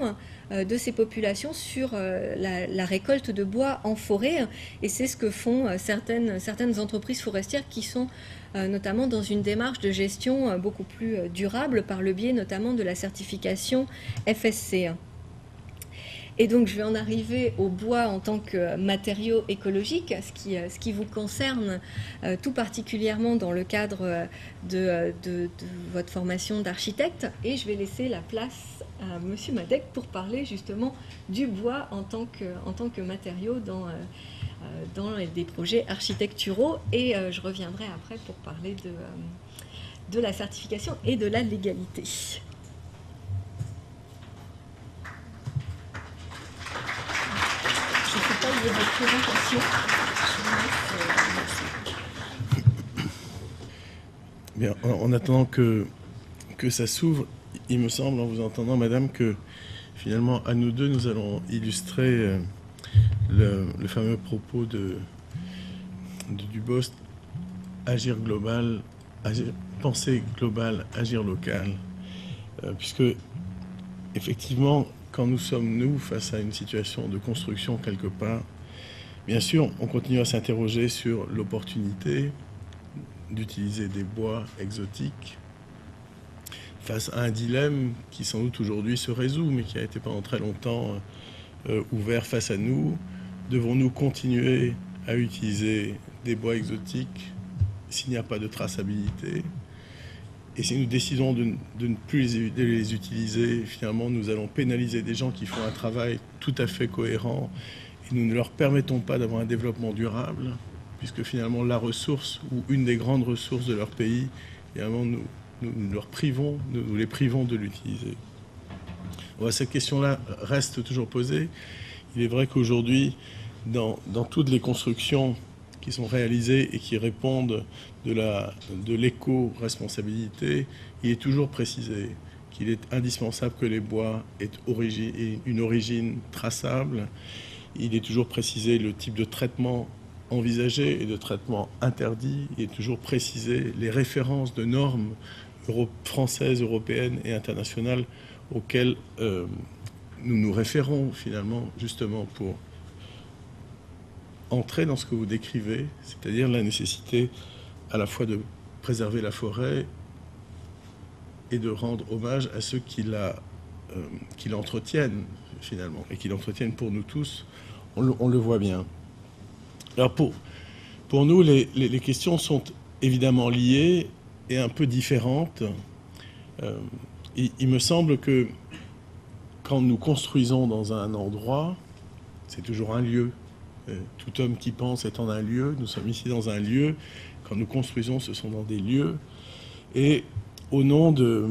A: de ces populations sur la récolte de bois en forêt. Et c'est ce que font certaines entreprises forestières qui sont notamment dans une démarche de gestion beaucoup plus durable par le biais notamment de la certification FSC. Et donc je vais en arriver au bois en tant que matériau écologique, ce qui vous concerne tout particulièrement dans le cadre de votre formation d'architecte. Et je vais laisser la place à Monsieur Madec pour parler justement du bois en tant que matériau dans des projets architecturaux. Et je reviendrai après pour parler de la certification et de la légalité. De votre présentation.
B: Bien, en attendant que ça s'ouvre, il me semble, en vous entendant, madame, que finalement, à nous deux, nous allons illustrer le fameux propos de Dubost, agir global, penser global, agir local. Puisque, effectivement, quand nous sommes, nous, face à une situation de construction quelque part, bien sûr, on continue à s'interroger sur l'opportunité d'utiliser des bois exotiques face à un dilemme qui, sans doute, aujourd'hui se résout, mais qui a été pendant très longtemps ouvert face à nous. Devons-nous continuer à utiliser des bois exotiques s'il n'y a pas de traçabilité ? Et si nous décidons de ne plus les utiliser, finalement, nous allons pénaliser des gens qui font un travail tout à fait cohérent et nous ne leur permettons pas d'avoir un développement durable, puisque finalement, la ressource ou une des grandes ressources de leur pays, finalement, nous les privons de l'utiliser. Cette question-là reste toujours posée. Il est vrai qu'aujourd'hui, dans toutes les constructions qui sont réalisées et qui répondent de l'éco-responsabilité, il est toujours précisé qu'il est indispensable que les bois aient une origine traçable. Il est toujours précisé le type de traitement envisagé et de traitement interdit. Il est toujours précisé les références de normes françaises, européennes et internationales auxquelles nous nous référons finalement justement pour entrer dans ce que vous décrivez, c'est-à-dire la nécessité à la fois de préserver la forêt et de rendre hommage à ceux qui l'entretiennent finalement, et qui l'entretiennent pour nous tous, on le voit bien. Alors pour nous, les questions sont évidemment liées et un peu différentes. Il me semble que quand nous construisons dans un endroit, c'est toujours un lieu. Tout homme qui pense est en un lieu. Nous sommes ici dans un lieu. Quand nous construisons, ce sont dans des lieux. Et au nom de,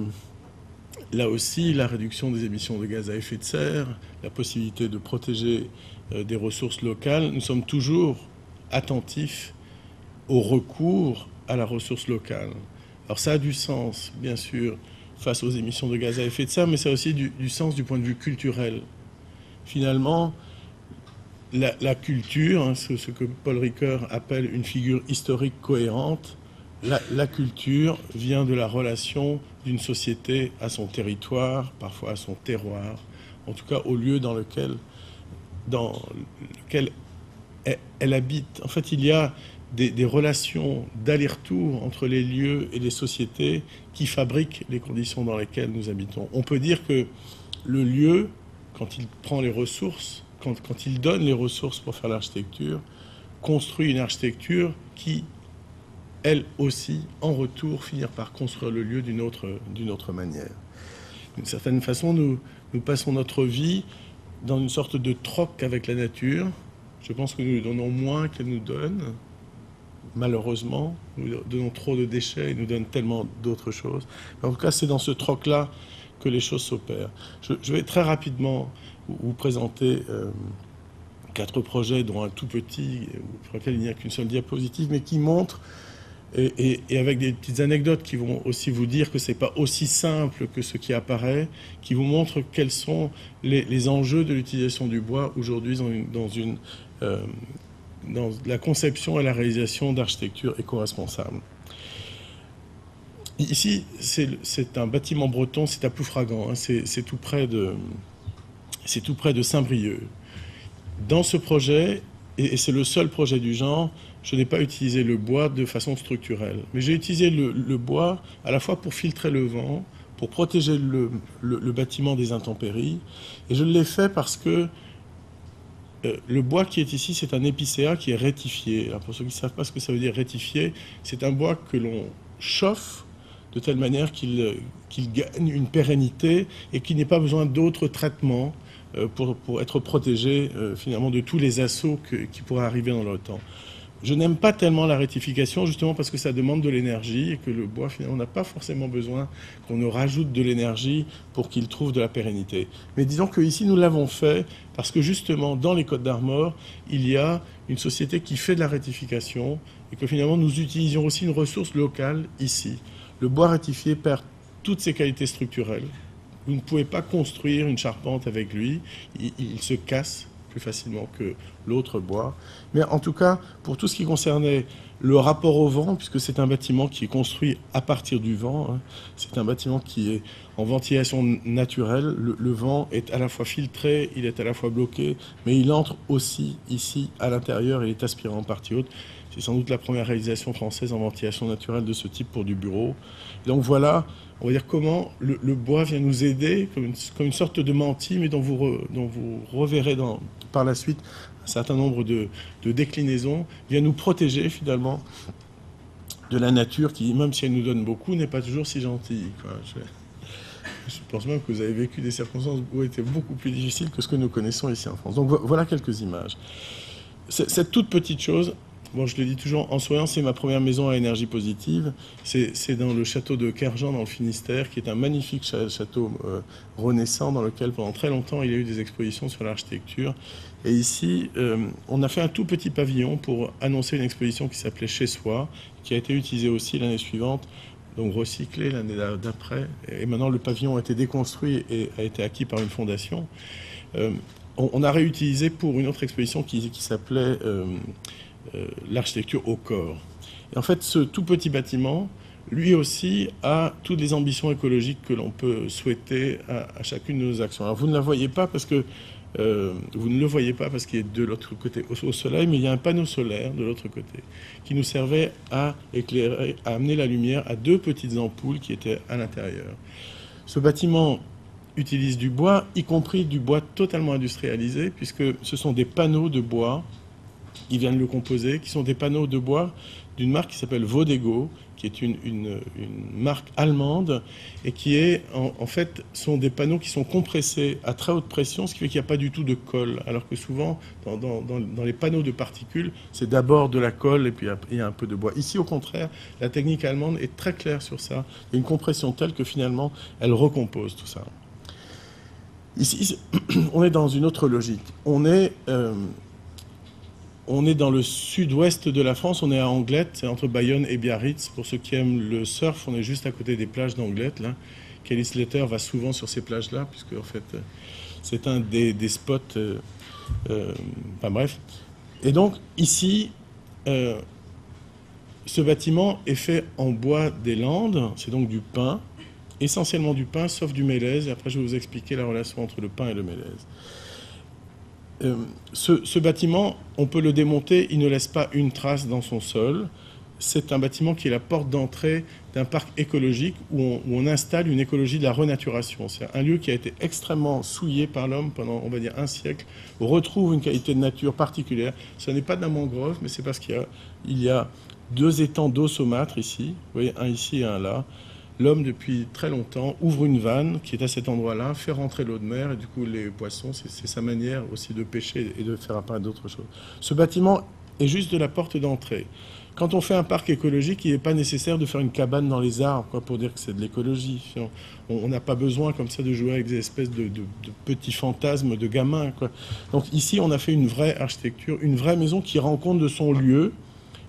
B: là aussi, la réduction des émissions de gaz à effet de serre, la possibilité de protéger des ressources locales, nous sommes toujours attentifs au recours à la ressource locale. Alors ça a du sens, bien sûr, face aux émissions de gaz à effet de serre, mais ça a aussi du sens du point de vue culturel. Finalement, la culture, ce que Paul Ricoeur appelle une figure historique cohérente, la culture vient de la relation d'une société à son territoire, parfois à son terroir, en tout cas au lieu dans lequel elle habite. En fait, il y a des relations d'aller-retour entre les lieux et les sociétés qui fabriquent les conditions dans lesquelles nous habitons. On peut dire que le lieu, quand il prend les ressources, quand il donne les ressources pour faire l'architecture, construit une architecture qui, elle aussi, en retour, finir par construire le lieu d'une autre manière. D'une certaine façon, nous passons notre vie dans une sorte de troc avec la nature. Je pense que nous lui donnons moins qu'elle nous donne. Malheureusement, nous donnons trop de déchets et nous donnent tellement d'autres choses. En tout cas, c'est dans ce troc-là que les choses s'opèrent. Je vais très rapidement vous présenter 4 projets, dont un tout petit, pour lequel il n'y a qu'une seule diapositive, mais qui montrent, et avec des petites anecdotes qui vont aussi vous dire que ce n'est pas aussi simple que ce qui apparaît, qui vous montrent quels sont les enjeux de l'utilisation du bois aujourd'hui dans la conception et la réalisation d'architecture éco-responsable. Ici, c'est un bâtiment breton, c'est à Ploufragan, hein, c'est tout près de Saint-Brieuc. Dans ce projet, et c'est le seul projet du genre, je n'ai pas utilisé le bois de façon structurelle. Mais j'ai utilisé le bois à la fois pour filtrer le vent, pour protéger le bâtiment des intempéries. Et je l'ai fait parce que le bois qui est ici, c'est un épicéa qui est rétifié. Alors pour ceux qui ne savent pas ce que ça veut dire rétifié, c'est un bois que l'on chauffe de telle manière qu'il gagne une pérennité et qu'il n'ait pas besoin d'autres traitements pour être protégé finalement de tous les assauts qui pourraient arriver dans le temps. Je n'aime pas tellement la rétification, justement parce que ça demande de l'énergie et que le bois, finalement, n'a pas forcément besoin qu'on ne rajoute de l'énergie pour qu'il trouve de la pérennité. Mais disons qu'ici, nous l'avons fait parce que, justement, dans les Côtes d'Armor, il y a une société qui fait de la rétification et que, finalement, nous utilisions aussi une ressource locale ici. Le bois rétifié perd toutes ses qualités structurelles. Vous ne pouvez pas construire une charpente avec lui, il se casse plus facilement que l'autre bois. Mais en tout cas, pour tout ce qui concernait le rapport au vent, puisque c'est un bâtiment qui est construit à partir du vent, hein, c'est un bâtiment qui est en ventilation naturelle, le vent est à la fois filtré, il est à la fois bloqué, mais il entre aussi ici à l'intérieur et est aspiré en partie haute. C'est sans doute la première réalisation française en ventilation naturelle de ce type pour du bureau. Et donc voilà, on va dire comment le bois vient nous aider, comme une sorte de mantille, mais dont vous reverrez par la suite un certain nombre de déclinaisons, vient nous protéger finalement de la nature qui, même si elle nous donne beaucoup, n'est pas toujours si gentille, quoi. Je pense même que vous avez vécu des circonstances où étaient beaucoup plus difficiles que ce que nous connaissons ici en France. Donc voilà quelques images. Cette toute petite chose, bon, je le dis toujours en souriant, c'est ma première maison à énergie positive. C'est dans le château de Kerjan, dans le Finistère, qui est un magnifique château renaissant dans lequel, pendant très longtemps, il y a eu des expositions sur l'architecture. Et ici, on a fait un tout petit pavillon pour annoncer une exposition qui s'appelait Chez Soi, qui a été utilisée aussi l'année suivante, donc recyclée l'année d'après. Et maintenant, le pavillon a été déconstruit et a été acquis par une fondation. On a réutilisé pour une autre exposition qui s'appelait l'architecture au corps. Et en fait, ce tout petit bâtiment, lui aussi, a toutes les ambitions écologiques que l'on peut souhaiter à chacune de nos actions. Alors, vous ne la voyez pas parce que vous ne le voyez pas parce qu'il est de l'autre côté au soleil, mais il y a un panneau solaire de l'autre côté qui nous servait à éclairer, à amener la lumière à 2 petites ampoules qui étaient à l'intérieur. Ce bâtiment utilise du bois, y compris du bois totalement industrialisé, puisque ce sont des panneaux de bois qui viennent le composer, qui sont des panneaux de bois d'une marque qui s'appelle Vodego, qui est une marque allemande, et qui est, en fait, sont des panneaux qui sont compressés à très haute pression, ce qui fait qu'il n'y a pas du tout de colle, alors que souvent, dans les panneaux de particules, c'est d'abord de la colle, et puis il y a un peu de bois. Ici, au contraire, la technique allemande est très claire sur ça. Il y a une compression telle que, finalement, elle recompose tout ça. Ici, on est dans une autre logique. On est dans le sud-ouest de la France, on est à Anglet, c'est entre Bayonne et Biarritz. Pour ceux qui aiment le surf, on est juste à côté des plages d'Anglet, là. Kelly Slater va souvent sur ces plages-là, puisque en fait, c'est un des spots. Enfin bref. Et donc, ici, Ce bâtiment est fait en bois des Landes, c'est donc du pin, essentiellement du pin, sauf du mélèze. Et après, je vais vous expliquer la relation entre le pin et le mélèze. Ce bâtiment, on peut le démonter, il ne laisse pas une trace dans son sol. C'est un bâtiment qui est la porte d'entrée d'un parc écologique où on installe une écologie de la renaturation. C'est un lieu qui a été extrêmement souillé par l'homme pendant, on va dire, un siècle. On retrouve une qualité de nature particulière. Ce n'est pas de la mangrove, mais c'est parce qu'il y a 2 étangs d'eau saumâtre ici. Vous voyez, un ici et un là. L'homme, depuis très longtemps, ouvre une vanne qui est à cet endroit-là, fait rentrer l'eau de mer, et du coup, les poissons, c'est sa manière aussi de pêcher et de faire apparaître d'autres choses. Ce bâtiment est juste de la porte d'entrée. Quand on fait un parc écologique, il n'est pas nécessaire de faire une cabane dans les arbres, quoi, pour dire que c'est de l'écologie. On n'a pas besoin comme ça de jouer avec des espèces de petits fantasmes de gamins, quoi. Donc ici, on a fait une vraie architecture, une vraie maison qui rend compte de son lieu.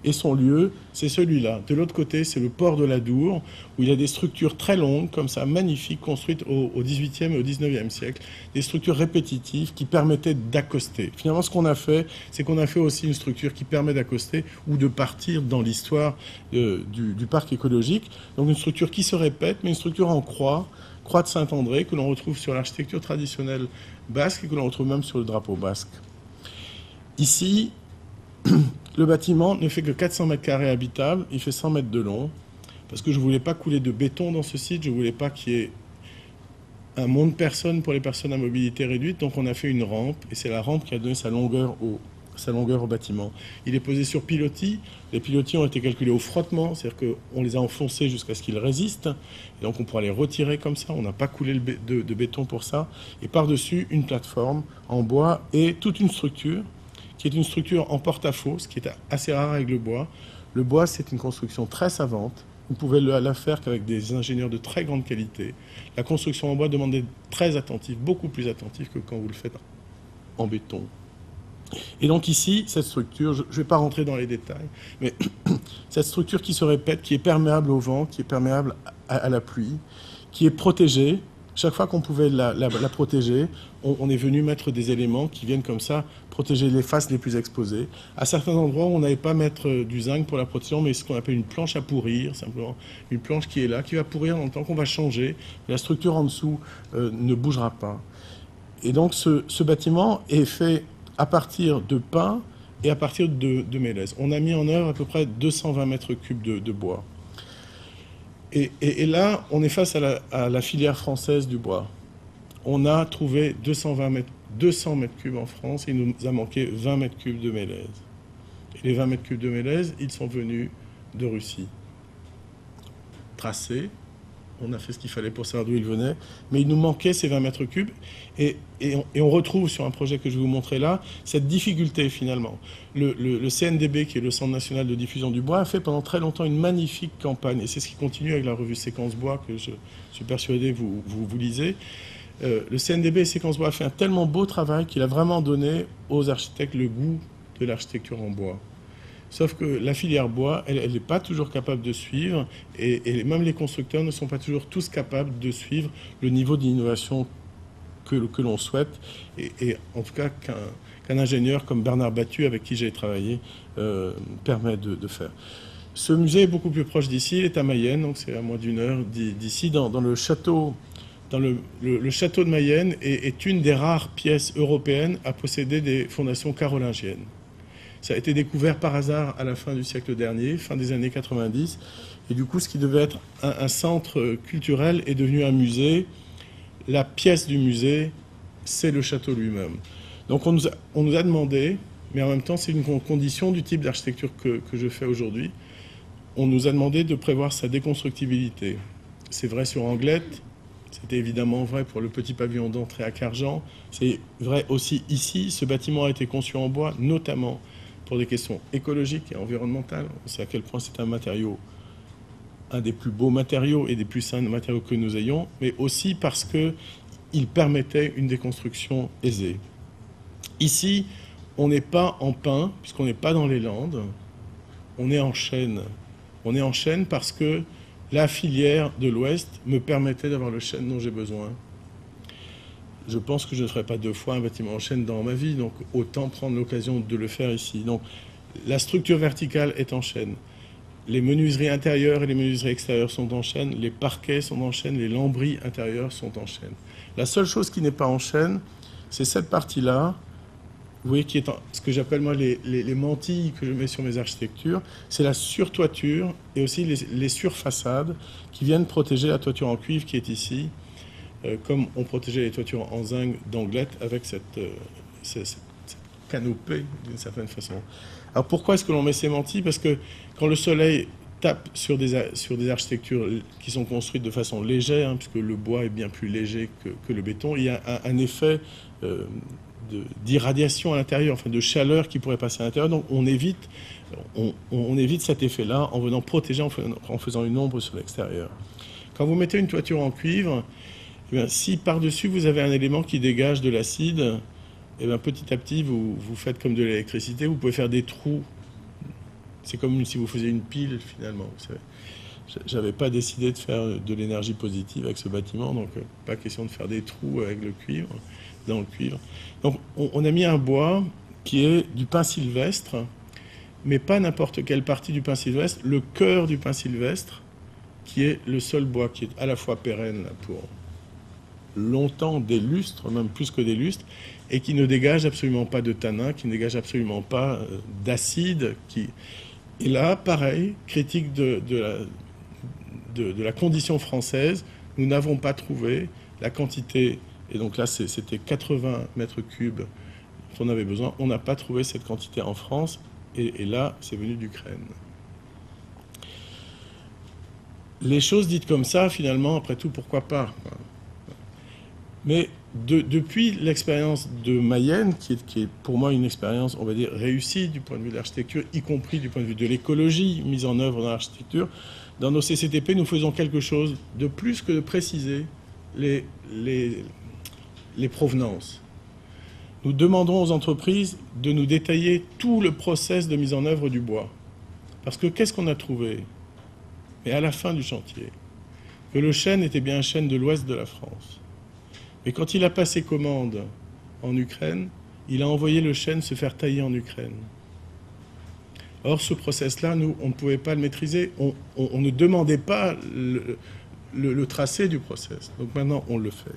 B: Et son lieu, c'est celui-là. De l'autre côté, c'est le port de la Dour, où il y a des structures très longues, comme ça, magnifiques, construites au XVIIIe et au XIXe siècle. Des structures répétitives qui permettaient d'accoster. Finalement, ce qu'on a fait, c'est qu'on a fait aussi une structure qui permet d'accoster ou de partir dans l'histoire du parc écologique. Donc une structure qui se répète, mais une structure en croix de Saint-André, que l'on retrouve sur l'architecture traditionnelle basque et que l'on retrouve même sur le drapeau basque. Ici, le bâtiment ne fait que 400 mètres carrés habitables, il fait 100 mètres de long, parce que je ne voulais pas couler de béton dans ce site, je ne voulais pas qu'il y ait un monde personne pour les personnes à mobilité réduite, donc on a fait une rampe, et c'est la rampe qui a donné sa longueur au bâtiment. Il est posé sur pilotis, les pilotis ont été calculés au frottement, c'est-à-dire qu'on les a enfoncés jusqu'à ce qu'ils résistent, et donc on pourra les retirer comme ça, on n'a pas coulé de béton pour ça, et par-dessus une plateforme en bois et toute une structure, qui est une structure en porte-à-faux, ce qui est assez rare avec le bois. Le bois, c'est une construction très savante. Vous pouvez la faire qu'avec des ingénieurs de très grande qualité. La construction en bois demande d'être très attentif, beaucoup plus attentif que quand vous le faites en béton. Et donc ici, cette structure, je ne vais pas rentrer dans les détails, mais cette structure qui se répète, qui est perméable au vent, qui est perméable à la pluie, qui est protégée. Chaque fois qu'on pouvait la protéger, on est venu mettre des éléments qui viennent comme ça protéger les faces les plus exposées. À certains endroits, on n'allait pas mettre du zinc pour la protection, mais ce qu'on appelle une planche à pourrir, simplement une planche qui est là, qui va pourrir dans le temps qu'on va changer. La structure en dessous ne bougera pas. Et donc ce bâtiment est fait à partir de pin et à partir de mélèze. On a mis en œuvre à peu près 220 mètres cubes de bois. Et là, on est face à la filière française du bois. On a trouvé 200 mètres cubes en France, et il nous a manqué 20 mètres cubes de mélèze. Et les 20 mètres cubes de mélèze, ils sont venus de Russie. Tracés, on a fait ce qu'il fallait pour savoir d'où ils venaient, mais il nous manquait ces 20 mètres cubes, et on retrouve sur un projet que je vais vous montrer là, cette difficulté finalement. Le CNDB, qui est le Centre national de diffusion du bois, a fait pendant très longtemps une magnifique campagne, et c'est ce qui continue avec la revue Séquence Bois, que je suis persuadé vous lisez. Le CNDB et Séquence Bois a fait un tellement beau travail qu'il a vraiment donné aux architectes le goût de l'architecture en bois. Sauf que la filière bois, elle n'est pas toujours capable de suivre, et même les constructeurs ne sont pas toujours tous capables de suivre le niveau d'innovation que l'on souhaite, et en tout cas qu'un ingénieur comme Bernard Battu, avec qui j'ai travaillé, permet de faire. Ce musée est beaucoup plus proche d'ici, il est à Mayenne, donc c'est à moins d'1 heure d'ici, dans le château. Le château de Mayenne est une des rares pièces européennes à posséder des fondations carolingiennes. Ça a été découvert par hasard à la fin du siècle dernier, fin des années 90. Et du coup, ce qui devait être un centre culturel est devenu un musée. La pièce du musée, c'est le château lui-même. Donc on nous a demandé, mais en même temps c'est une condition du type d'architecture que je fais aujourd'hui, on nous a demandé de prévoir sa déconstructibilité. C'est vrai sur Anglette, c'était évidemment vrai pour le petit pavillon d'entrée à Cargent, c'est vrai aussi ici. Ce bâtiment a été conçu en bois, notamment pour des questions écologiques et environnementales. On sait à quel point c'est un matériau, un des plus beaux matériaux et des plus sains matériaux que nous ayons, mais aussi parce qu'il permettait une déconstruction aisée. Ici, on n'est pas en pin, puisqu'on n'est pas dans les Landes, on est en chêne. On est en chêne parce que la filière de l'Ouest me permettait d'avoir le chêne dont j'ai besoin. Je pense que je ne ferai pas 2 fois un bâtiment en chêne dans ma vie, donc autant prendre l'occasion de le faire ici. Donc la structure verticale est en chêne. Les menuiseries intérieures et les menuiseries extérieures sont en chêne, les parquets sont en chêne, les lambris intérieurs sont en chêne. La seule chose qui n'est pas en chêne, c'est cette partie-là, vous voyez, qui est ce que j'appelle moi les mantilles que je mets sur mes architectures. C'est la surtoiture et aussi les surfaçades qui viennent protéger la toiture en cuivre qui est ici, comme on protégeait les toitures en zinc d'Anglet avec cette canopée d'une certaine façon. Alors pourquoi est-ce que l'on met ces mantilles? Parce que quand le soleil tape sur des architectures qui sont construites de façon légère, hein, puisque le bois est bien plus léger que le béton, il y a un effet d'irradiation à l'intérieur, enfin de chaleur qui pourrait passer à l'intérieur. Donc on évite cet effet-là en venant protéger, en faisant une ombre sur l'extérieur. Quand vous mettez une toiture en cuivre, eh bien, si par-dessus vous avez un élément qui dégage de l'acide, eh bien, petit à petit vous faites comme de l'électricité, vous pouvez faire des trous. C'est comme si vous faisiez une pile finalement. Vous savez. J'avais pas décidé de faire de l'énergie positive avec ce bâtiment, donc pas question de faire des trous avec le cuivre, dans le cuivre. Donc on a mis un bois qui est du pin sylvestre, mais pas n'importe quelle partie du pin sylvestre, le cœur du pin sylvestre, qui est le seul bois qui est à la fois pérenne pour longtemps, des lustres, même plus que des lustres, et qui ne dégage absolument pas de tanin, qui ne dégage absolument pas d'acide. Et là, pareil, critique de la condition française, nous n'avons pas trouvé la quantité, et donc là c'était 80 mètres cubes qu'on avait besoin, on n'a pas trouvé cette quantité en France, et là c'est venu d'Ukraine. Les choses dites comme ça, finalement, après tout, pourquoi pas? Mais depuis l'expérience de Mayenne, qui est pour moi une expérience, on va dire, réussie du point de vue de l'architecture, y compris du point de vue de l'écologie mise en œuvre dans l'architecture, dans nos CCTP, nous faisons quelque chose de plus que de préciser les provenances. Nous demandons aux entreprises de nous détailler tout le process de mise en œuvre du bois. Parce que qu'est-ce qu'on a trouvé? Mais à la fin du chantier, que le chêne était bien un chêne de l'ouest de la France. Mais quand il a passé commande en Ukraine, il a envoyé le chêne se faire tailler en Ukraine. Or, ce process-là, nous, on ne pouvait pas le maîtriser. On ne demandait pas le tracé du process. Donc maintenant, on le fait.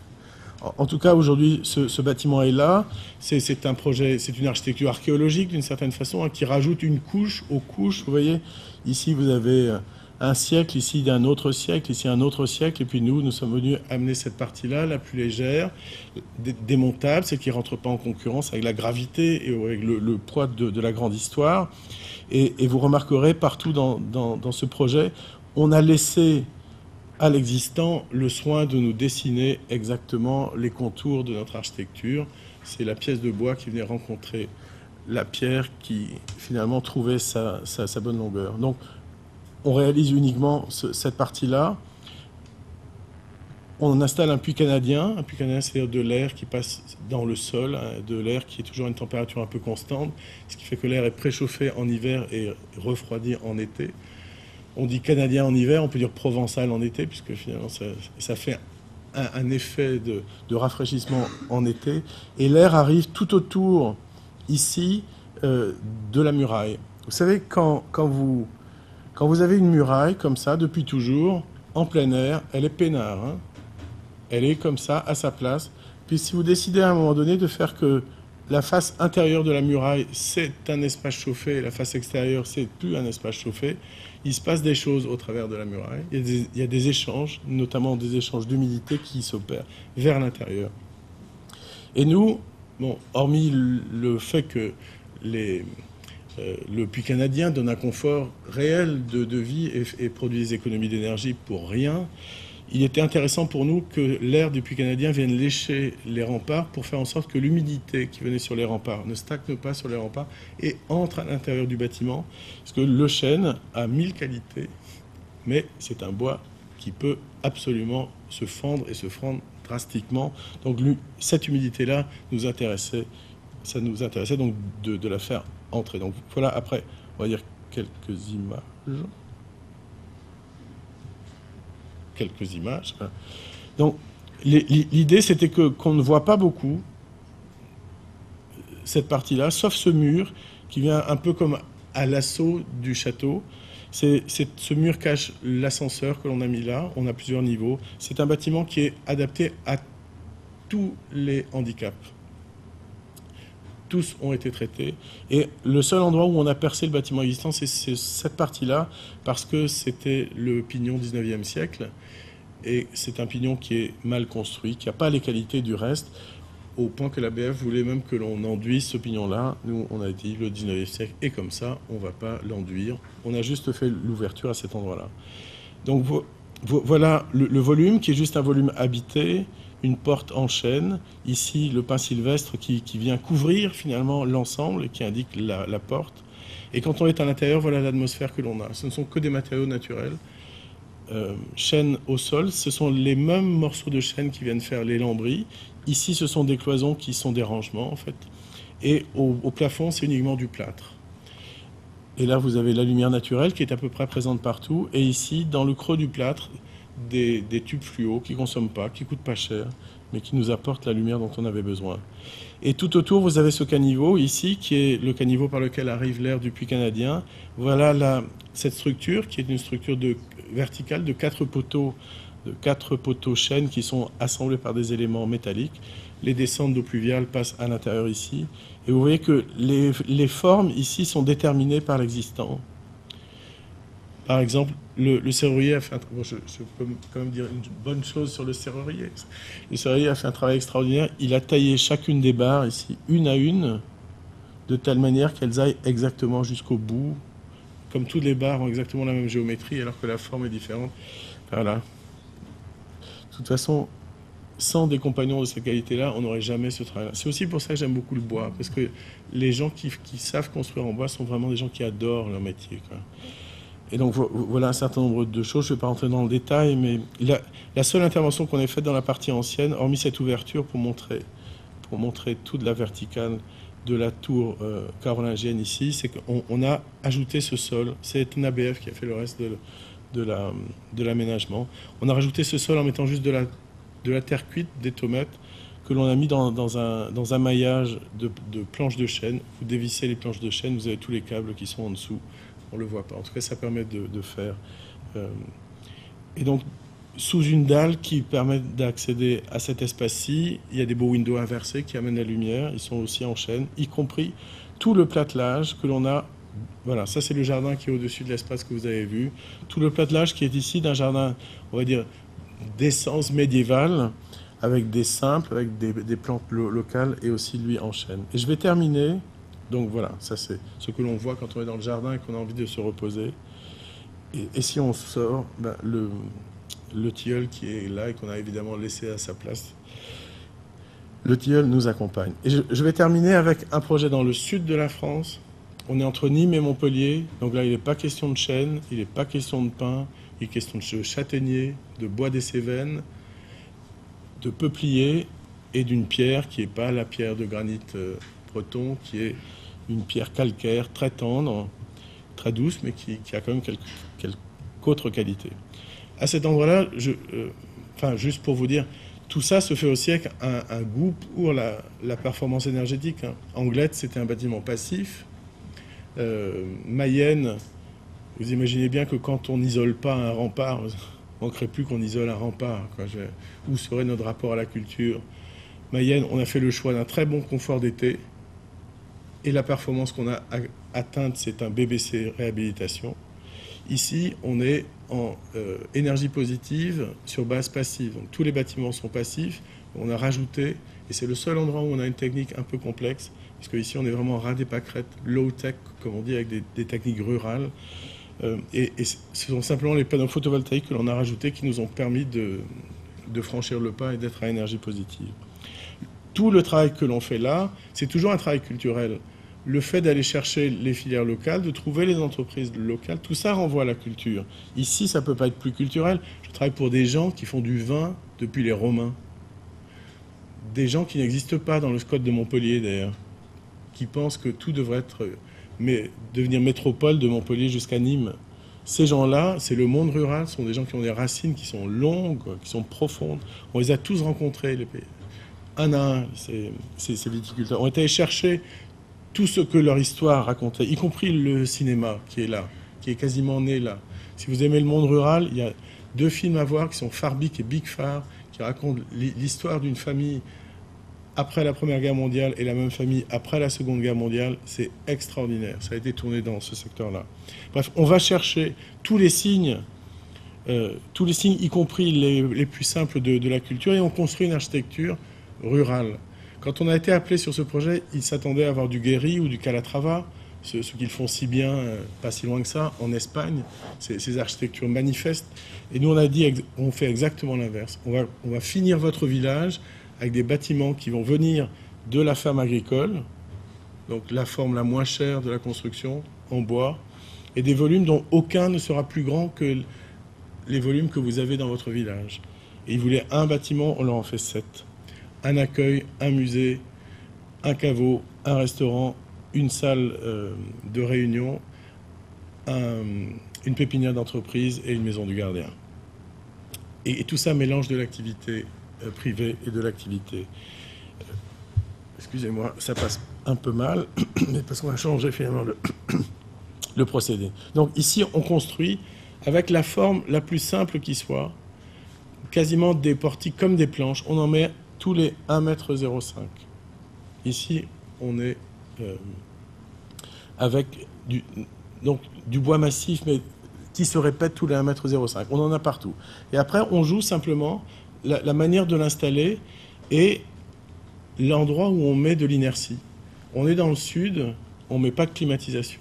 B: En tout cas, aujourd'hui, ce bâtiment est là. C'est un projet, c'est une architecture archéologique, d'une certaine façon, hein, qui rajoute une couche aux couches. Vous voyez, ici, vous avez un siècle, ici d'un autre siècle, ici un autre siècle, et puis nous sommes venus amener cette partie-là, la plus légère, démontable, celle qui ne rentre pas en concurrence avec la gravité et avec le poids de la grande histoire. Et vous remarquerez partout dans ce projet, on a laissé à l'existant le soin de nous dessiner exactement les contours de notre architecture. C'est la pièce de bois qui venait rencontrer la pierre qui finalement trouvait sa bonne longueur. Donc, on réalise uniquement cette partie-là. On installe un puits canadien. Un puits canadien, c'est-à-dire de l'air qui passe dans le sol, hein, de l'air qui est toujours à une température un peu constante, ce qui fait que l'air est préchauffé en hiver et refroidi en été. On dit canadien en hiver, on peut dire provençal en été, puisque finalement ça fait un effet de rafraîchissement en été. Et l'air arrive tout autour, ici, de la muraille. Vous savez, quand vous avez une muraille comme ça, depuis toujours, en plein air, elle est peinard. Hein, elle est comme ça, à sa place. Puis si vous décidez à un moment donné de faire que la face intérieure de la muraille, c'est un espace chauffé, et la face extérieure, c'est plus un espace chauffé, il se passe des choses au travers de la muraille. Il y a des échanges, notamment des échanges d'humidité qui s'opèrent vers l'intérieur. Et nous, bon, hormis le fait que le puits canadien donne un confort réel de vie et produit des économies d'énergie pour rien, il était intéressant pour nous que l'air du puits canadien vienne lécher les remparts pour faire en sorte que l'humidité qui venait sur les remparts ne stagne pas sur les remparts et entre à l'intérieur du bâtiment. Parce que le chêne a 1000 qualités, mais c'est un bois qui peut absolument se fendre et se fendre drastiquement. Donc cette humidité-là nous intéressait, ça nous intéressait donc de la faire entrer. Donc voilà, après, on va dire quelques images. Donc, l'idée, c'était qu'on ne voit pas beaucoup cette partie-là, sauf ce mur qui vient un peu comme à l'assaut du château. Ce mur cache l'ascenseur que l'on a mis là. On a plusieurs niveaux. C'est un bâtiment qui est adapté à tous les handicaps. Tous ont été traités. Et le seul endroit où on a percé le bâtiment existant, c'est cette partie-là, parce que c'était le pignon 19e siècle. Et c'est un pignon qui est mal construit, qui n'a pas les qualités du reste, au point que la BF voulait même que l'on enduise ce pignon-là. Nous, on a dit le 19e siècle est comme ça, on ne va pas l'enduire. On a juste fait l'ouverture à cet endroit-là. Donc voilà le volume, qui est juste un volume habité, une porte en chêne. Ici, le pin sylvestre qui vient couvrir finalement l'ensemble et qui indique la porte. Et quand on est à l'intérieur, voilà l'atmosphère que l'on a. Ce ne sont que des matériaux naturels. Chêne au sol, ce sont les mêmes morceaux de chêne qui viennent faire les lambris. Ici, ce sont des cloisons qui sont des rangements, en fait. Et au plafond, c'est uniquement du plâtre. Et là, vous avez la lumière naturelle qui est à peu près présente partout. Et ici, dans le creux du plâtre, des tubes fluo qui ne consomment pas, qui ne coûtent pas cher, mais qui nous apportent la lumière dont on avait besoin. Et tout autour, vous avez ce caniveau ici, qui est le caniveau par lequel arrive l'air du puits canadien. Voilà cette structure, qui est une structure verticale de 4 poteaux chêne qui sont assemblés par des éléments métalliques. Les descentes d'eau pluviale passent à l'intérieur ici. Et vous voyez que les formes ici sont déterminées par l'existant. Par exemple, le serrurier a fait je peux quand même dire une bonne chose sur le serrurier. Le serrurier a fait un travail extraordinaire. Il a taillé chacune des barres ici, une à une, de telle manière qu'elles aillent exactement jusqu'au bout. Comme toutes les barres ont exactement la même géométrie, alors que la forme est différente. Voilà. De toute façon, sans des compagnons de cette qualité-là, on n'aurait jamais ce travail-là. C'est aussi pour ça que j'aime beaucoup le bois, parce que les gens qui savent construire en bois sont vraiment des gens qui adorent leur métier, quoi. Et donc voilà un certain nombre de choses. Je ne vais pas rentrer dans le détail, mais la seule intervention qu'on ait faite dans la partie ancienne, hormis cette ouverture pour montrer toute la verticale de la tour carolingienne ici, c'est qu'on a ajouté ce sol. C'est une ABF qui a fait le reste de l'aménagement. On a rajouté ce sol en mettant juste de la terre cuite, des tomates, que l'on a mis dans un maillage de planches de chêne. Vous dévissez les planches de chêne, vous avez tous les câbles qui sont en dessous. On ne le voit pas. En tout cas, ça permet de faire. Et donc, sous une dalle qui permet d'accéder à cet espace-ci, il y a des beaux windows inversés qui amènent la lumière. Ils sont aussi en chêne, y compris tout le platelage que l'on a. Voilà, ça c'est le jardin qui est au-dessus de l'espace que vous avez vu. Tout le platelage qui est ici d'un jardin, on va dire, d'essence médiévale, avec des simples, avec des plantes locales et aussi lui en chêne. Et je vais terminer. Donc voilà, ça c'est ce que l'on voit quand on est dans le jardin et qu'on a envie de se reposer. Et si on sort, le tilleul qui est là et qu'on a évidemment laissé à sa place, le tilleul nous accompagne. Et je vais terminer avec un projet dans le sud de la France. On est entre Nîmes et Montpellier. Donc là, il n'est pas question de chêne, il n'est pas question de pin, il est question de châtaignier, de bois des Cévennes, de peuplier et d'une pierre qui n'est pas la pierre de granit breton, qui est une pierre calcaire très tendre, très douce, mais qui a quand même quelques autres qualités. À cet endroit-là, juste pour vous dire, tout ça se fait aussi avec un goût pour la performance énergétique. Anglette, c'était un bâtiment passif. Mayenne, vous imaginez bien que quand on n'isole pas un rempart, on ne manquerait plus qu'on isole un rempart, quoi. Où serait notre rapport à la culture? Mayenne, on a fait le choix d'un très bon confort d'été. Et la performance qu'on a atteinte, c'est un BBC réhabilitation. Ici, on est en énergie positive sur base passive. Donc, tous les bâtiments sont passifs. On a rajouté, et c'est le seul endroit où on a une technique un peu complexe, parce qu'ici, on est vraiment ras des pâquerettes, low-tech, comme on dit, avec des techniques rurales. Et ce sont simplement les panneaux photovoltaïques que l'on a rajoutés qui nous ont permis de franchir le pas et d'être à énergie positive. Tout le travail que l'on fait là, c'est toujours un travail culturel. Le fait d'aller chercher les filières locales, de trouver les entreprises locales, tout ça renvoie à la culture. Ici, ça ne peut pas être plus culturel. Je travaille pour des gens qui font du vin depuis les Romains. Des gens qui n'existent pas dans le SCOT de Montpellier, d'ailleurs, qui pensent que tout devrait devenir métropole de Montpellier jusqu'à Nîmes. Ces gens-là, c'est le monde rural, ce sont des gens qui ont des racines qui sont longues, qui sont profondes. On les a tous rencontrés, les pays. Un à un, ces viticulteurs. On est allé chercher tout ce que leur histoire racontait, y compris le cinéma qui est là, qui est quasiment né là. Si vous aimez le monde rural, il y a 2 films à voir qui sont Farbic et Big Far, qui racontent l'histoire d'une famille après la Première Guerre mondiale et la même famille après la Seconde Guerre mondiale. C'est extraordinaire. Ça a été tourné dans ce secteur-là. Bref, on va chercher tous les signes, y compris les plus simples de la culture, et on construit une architecture rurale. Quand on a été appelé sur ce projet, ils s'attendaient à avoir du Guéry ou du Calatrava, ceux qu'ils font si bien, pas si loin que ça, en Espagne, ces architectures manifestes. Et nous, on a dit, on fait exactement l'inverse. On va finir votre village avec des bâtiments qui vont venir de la ferme agricole, donc la forme la moins chère de la construction, en bois, et des volumes dont aucun ne sera plus grand que les volumes que vous avez dans votre village. Et ils voulaient un bâtiment, on leur en fait 7. Un accueil, un musée, un caveau, un restaurant, une salle de réunion, une pépinière d'entreprise et une maison du gardien. Et tout ça mélange de l'activité privée et de l'activité. Excusez-moi, ça passe un peu mal, mais parce qu'on a changé finalement le procédé. Donc ici, on construit avec la forme la plus simple qui soit, quasiment des portiques comme des planches. On en met tous les 1,05 m. Ici, on est avec du bois massif, mais qui se répète tous les 1,05 m. On en a partout. Et après, on joue simplement la manière de l'installer et l'endroit où on met de l'inertie. On est dans le sud, on ne met pas de climatisation.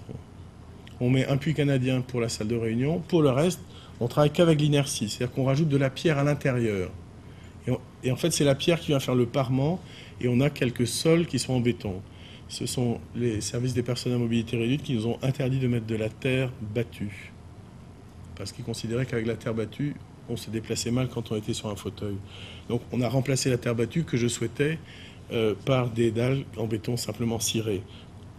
B: On met un puits canadien pour la salle de réunion. Pour le reste, on travaille qu'avec l'inertie, c'est-à-dire qu'on rajoute de la pierre à l'intérieur. Et en fait, c'est la pierre qui vient faire le parement, et on a quelques sols qui sont en béton. Ce sont les services des personnes à mobilité réduite qui nous ont interdit de mettre de la terre battue, parce qu'ils considéraient qu'avec la terre battue, on se déplaçait mal quand on était sur un fauteuil. Donc on a remplacé la terre battue que je souhaitais par des dalles en béton simplement cirées.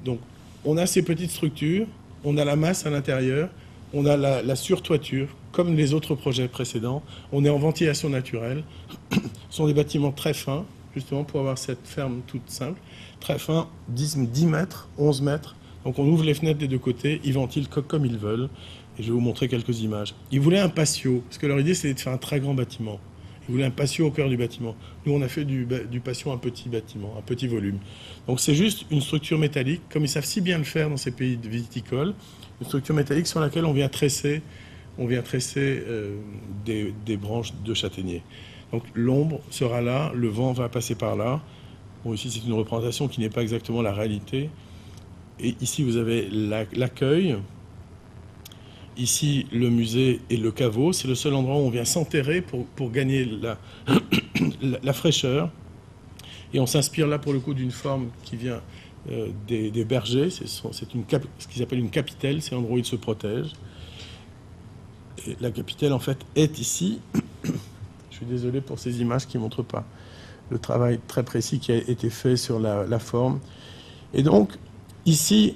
B: Donc on a ces petites structures, on a la masse à l'intérieur, on a la surtoiture, comme les autres projets précédents. On est en ventilation naturelle. Ce sont des bâtiments très fins, justement pour avoir cette ferme toute simple. Très fin, 10 mètres, 11 mètres. Donc on ouvre les fenêtres des deux côtés, ils ventilent comme ils veulent. Et je vais vous montrer quelques images. Ils voulaient un patio, parce que leur idée c'était de faire un très grand bâtiment. Ils voulaient un patio au cœur du bâtiment. Nous on a fait du patio un petit bâtiment, un petit volume. Donc c'est juste une structure métallique, comme ils savent si bien le faire dans ces pays viticoles, une structure métallique sur laquelle on vient tresser des branches de châtaignier. Donc l'ombre sera là, le vent va passer par là. Bon, ici c'est une représentation qui n'est pas exactement la réalité. Et ici vous avez l'accueil. Ici, le musée et le caveau, c'est le seul endroit où on vient s'enterrer pour gagner la fraîcheur. Et on s'inspire là, pour le coup, d'une forme qui vient des bergers. C'est ce qu'ils appellent une capitelle, c'est l'endroit où ils se protègent. Et la capitelle, en fait, est ici. Je suis désolé pour ces images qui ne montrent pas le travail très précis qui a été fait sur la forme. Et donc, ici,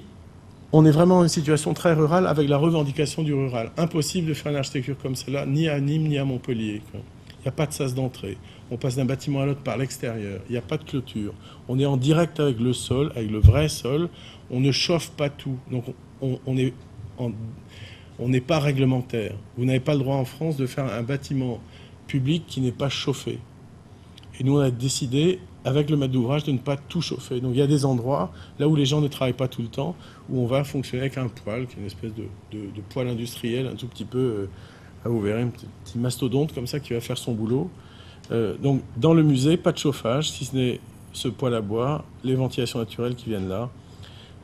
B: on est vraiment dans une situation très rurale avec la revendication du rural. Impossible de faire une architecture comme celle-là, ni à Nîmes, ni à Montpellier. Il n'y a pas de sas d'entrée. On passe d'un bâtiment à l'autre par l'extérieur. Il n'y a pas de clôture. On est en direct avec le sol, avec le vrai sol. On ne chauffe pas tout. Donc on n'est pas réglementaire. Vous n'avez pas le droit en France de faire un bâtiment public qui n'est pas chauffé. Et nous, on a décidé, avec le maître d'ouvrage, de ne pas tout chauffer. Donc il y a des endroits, là où les gens ne travaillent pas tout le temps, où on va fonctionner avec un poêle, qui est une espèce de poêle industriel, un tout petit peu, vous verrez, un petit mastodonte comme ça qui va faire son boulot. Donc dans le musée, pas de chauffage, si ce n'est ce poêle à bois, les ventilations naturelles qui viennent là.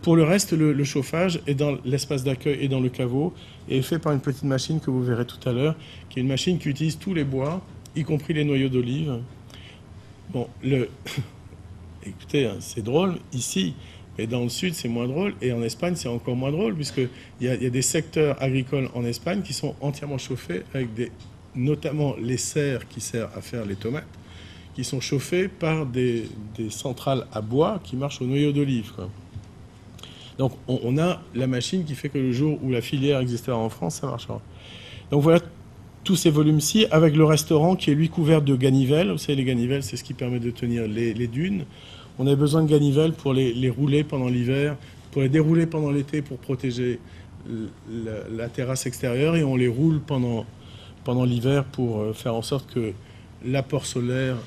B: Pour le reste, le chauffage est dans l'espace d'accueil et dans le caveau, et est fait par une petite machine que vous verrez tout à l'heure, qui est une machine qui utilise tous les bois, y compris les noyaux d'olive. Bon, écoutez, hein, c'est drôle ici, mais dans le sud, c'est moins drôle. Et en Espagne, c'est encore moins drôle, puisqu'il y a des secteurs agricoles en Espagne qui sont entièrement chauffés, avec notamment les serres qui servent à faire les tomates, qui sont chauffés par des centrales à bois qui marchent au noyau d'olive, quoi. Donc, on a la machine qui fait que le jour où la filière existera en France, ça marchera. Donc voilà tous ces volumes-ci, avec le restaurant qui est lui couvert de ganivelles. Vous savez, les ganivelles, c'est ce qui permet de tenir les dunes. On a besoin de ganivelles pour les rouler pendant l'hiver, pour les dérouler pendant l'été, pour protéger la terrasse extérieure et on les roule pendant l'hiver pour faire en sorte que l'apport solaire,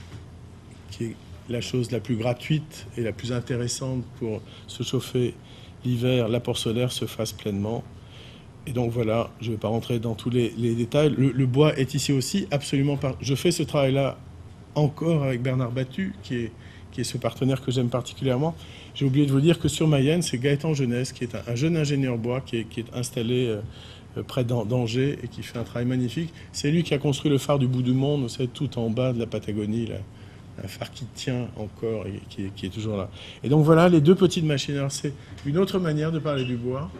B: qui est la chose la plus gratuite et la plus intéressante pour se chauffer l'hiver, l'apport solaire se fasse pleinement. Et donc voilà, je ne vais pas rentrer dans tous les détails. Le bois est ici aussi absolument... Je fais ce travail-là encore avec Bernard Battu, qui est ce partenaire que j'aime particulièrement. J'ai oublié de vous dire que sur Mayenne, c'est Gaëtan Jeunesse, qui est un jeune ingénieur bois qui est installé près d'Angers et qui fait un travail magnifique. C'est lui qui a construit le phare du bout du monde, vous savez, tout en bas de la Patagonie, là. Un phare qui tient encore et qui est toujours là. Et donc voilà les deux petites machines. Alors c'est une autre manière de parler du bois.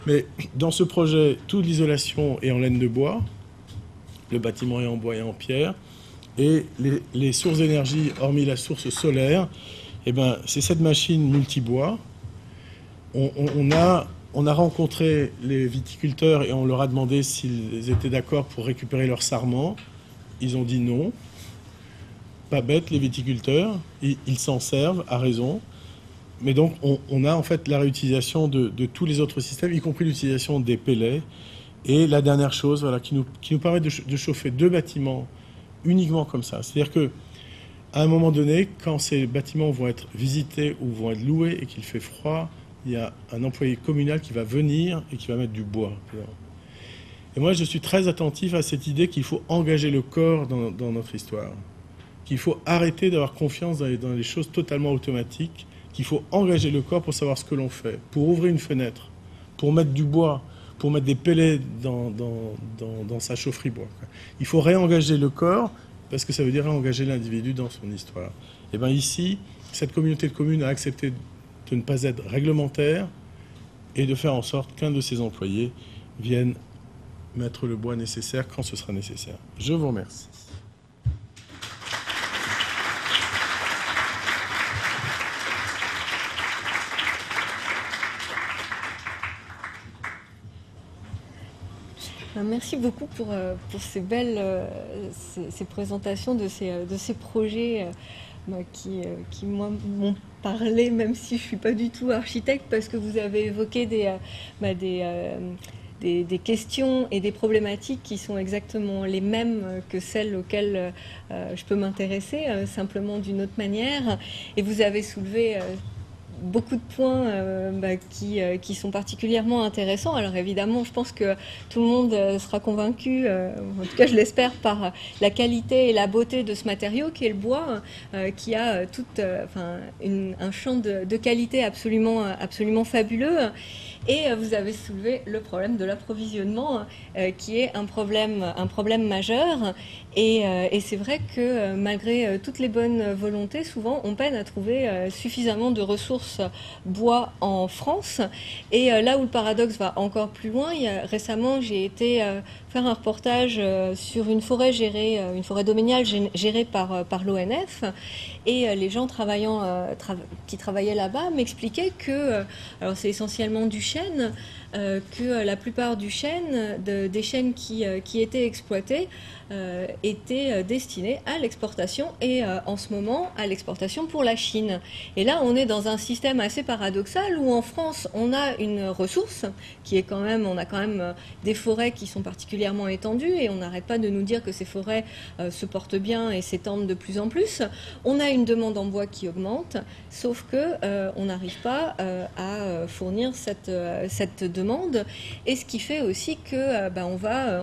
B: Mais dans ce projet, toute l'isolation est en laine de bois. Le bâtiment est en bois et en pierre. Et les sources d'énergie, hormis la source solaire, eh ben, c'est cette machine multibois. On a rencontré les viticulteurs et on leur a demandé s'ils étaient d'accord pour récupérer leur sarment. Ils ont dit non. Pas bête, les viticulteurs, ils s'en servent à raison. Mais donc, on a en fait la réutilisation de tous les autres systèmes, y compris l'utilisation des pellets. Et la dernière chose, voilà, qui nous permet de chauffer 2 bâtiments uniquement comme ça. C'est-à-dire qu'à un moment donné, quand ces bâtiments vont être visités ou vont être loués et qu'il fait froid, il y a un employé communal qui va venir et qui va mettre du bois. Et moi, je suis très attentif à cette idée qu'il faut engager le corps dans notre histoire, qu'il faut arrêter d'avoir confiance dans les choses totalement automatiques, qu'il faut engager le corps pour savoir ce que l'on fait, pour ouvrir une fenêtre, pour mettre du bois, pour mettre des pellets dans sa chaufferie bois. Il faut réengager le corps, parce que ça veut dire réengager l'individu dans son histoire. Et bien ici, cette communauté de communes a accepté de ne pas être réglementaire et de faire en sorte qu'un de ses employés vienne mettre le bois nécessaire quand ce sera nécessaire. Je vous remercie.
A: Merci beaucoup pour ces belles ces présentations de ces projets qui moi, m'ont parlé, même si je ne suis pas du tout architecte, parce que vous avez évoqué des questions et des problématiques qui sont exactement les mêmes que celles auxquelles je peux m'intéresser, simplement d'une autre manière. Et vous avez soulevé beaucoup de points qui sont particulièrement intéressants. Alors évidemment, je pense que tout le monde sera convaincu, en tout cas je l'espère, par la qualité et la beauté de ce matériau qui est le bois, qui a un champ de qualité absolument fabuleux. Et vous avez soulevé le problème de l'approvisionnement, qui est un problème majeur. Et c'est vrai que malgré toutes les bonnes volontés, souvent on peine à trouver suffisamment de ressources bois en France. Et là où le paradoxe va encore plus loin, récemment j'ai été faire un reportage sur une forêt une forêt domaniale gérée par l'ONF. Et les gens qui travaillaient là-bas m'expliquaient que, alors c'est essentiellement du chêne, que la plupart des chênes qui étaient exploités étaient destinés à l'exportation et en ce moment à l'exportation pour la Chine. Et là, on est dans un système assez paradoxal où en France, on a une ressource qui est on a quand même des forêts qui sont particulièrement étendues et on n'arrête pas de nous dire que ces forêts se portent bien et s'étendent de plus en plus. On a une demande en bois qui augmente, sauf que on n'arrive pas à fournir cette demande, et ce qui fait aussi que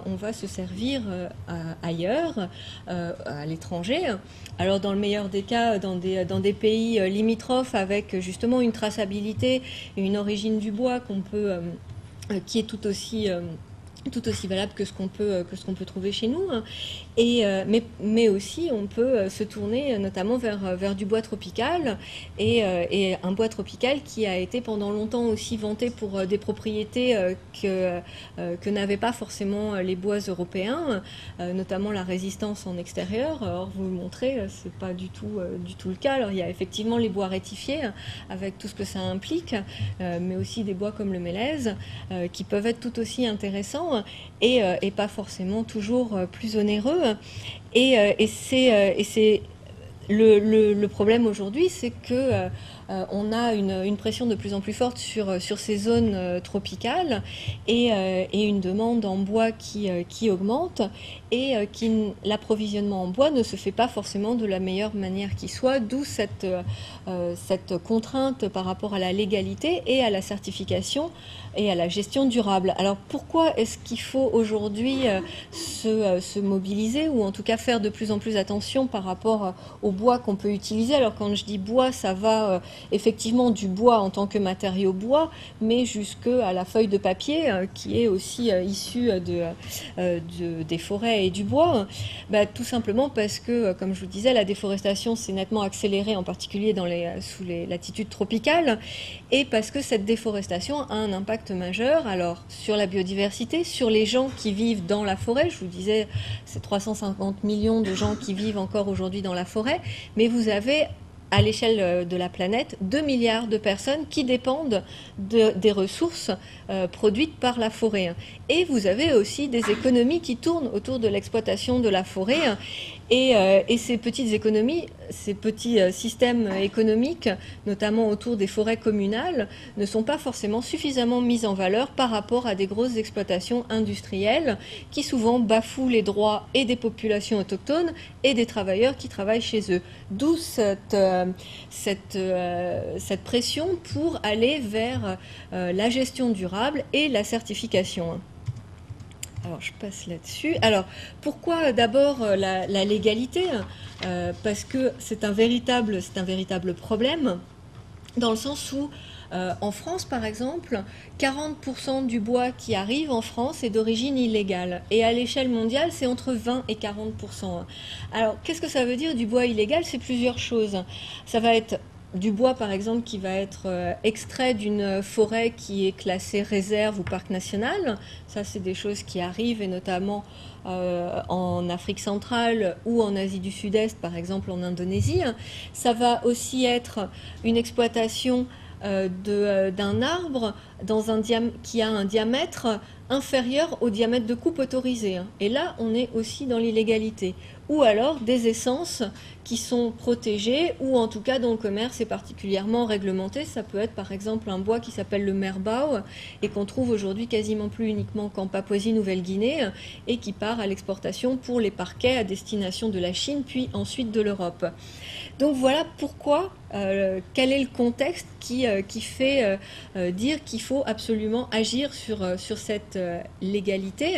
A: on va se servir ailleurs, à l'étranger. Alors dans le meilleur des cas, dans des pays limitrophes avec justement une traçabilité et une origine du bois qui est tout aussi valable que ce qu'on peut trouver chez nous. Mais aussi on peut se tourner notamment vers du bois tropical et un bois tropical qui a été pendant longtemps aussi vanté pour des propriétés que n'avaient pas forcément les bois européens, notamment la résistance en extérieur. Or vous le montrez, c'est pas du tout le cas. Alors il y a effectivement les bois rétifiés avec tout ce que ça implique, mais aussi des bois comme le mélèze qui peuvent être tout aussi intéressants et pas forcément toujours plus onéreux. Et c'est le problème aujourd'hui, c'est que on a une pression de plus en plus forte sur ces zones tropicales et une demande en bois qui augmente et l'approvisionnement en bois ne se fait pas forcément de la meilleure manière qui soit, d'où cette contrainte par rapport à la légalité et à la certification et à la gestion durable. Alors pourquoi est-ce qu'il faut aujourd'hui se mobiliser ou en tout cas faire de plus en plus attention par rapport au bois qu'on peut utiliser? Alors quand je dis bois, ça va effectivement du bois en tant que matériau bois, mais jusqu'à la feuille de papier qui est aussi issue des forêts et du bois. Tout simplement parce que, comme je vous disais, la déforestation s'est nettement accélérée, en particulier sous les latitudes tropicales, et parce que cette déforestation a un impact majeur, alors sur la biodiversité, sur les gens qui vivent dans la forêt. Je vous disais, c'est 350 millions de gens qui vivent encore aujourd'hui dans la forêt, mais vous avez à l'échelle de la planète 2 milliards de personnes qui dépendent des ressources produites par la forêt. Et vous avez aussi des économies qui tournent autour de l'exploitation de la forêt. Et ces petites économies, ces petits systèmes économiques, notamment autour des forêts communales, ne sont pas forcément suffisamment mis en valeur par rapport à des grosses exploitations industrielles qui souvent bafouent les droits et des populations autochtones et des travailleurs qui travaillent chez eux. D'où cette pression pour aller vers la gestion durable et la certification. Alors, je passe là-dessus. Alors, pourquoi d'abord la légalité? Parce que c'est un véritable problème, dans le sens où, en France, par exemple, 40% du bois qui arrive en France est d'origine illégale. Et à l'échelle mondiale, c'est entre 20 et 40%. Alors, qu'est-ce que ça veut dire du bois illégal? C'est plusieurs choses. Ça va être du bois, par exemple, qui va être extrait d'une forêt qui est classée réserve ou parc national. Ça, c'est des choses qui arrivent, et notamment en Afrique centrale ou en Asie du Sud-Est, par exemple en Indonésie. Ça va aussi être une exploitation d'un arbre qui a un diamètre inférieur au diamètre de coupe autorisé. Et là, on est aussi dans l'illégalité. Ou alors des essences qui sont protégées ou en tout cas dont le commerce est particulièrement réglementé. Ça peut être par exemple un bois qui s'appelle le merbau et qu'on trouve aujourd'hui quasiment plus uniquement qu'en Papouasie-Nouvelle-Guinée et qui part à l'exportation pour les parquets à destination de la Chine puis ensuite de l'Europe. Donc voilà pourquoi, quel est le contexte qui fait dire qu'il faut absolument agir sur cette légalité.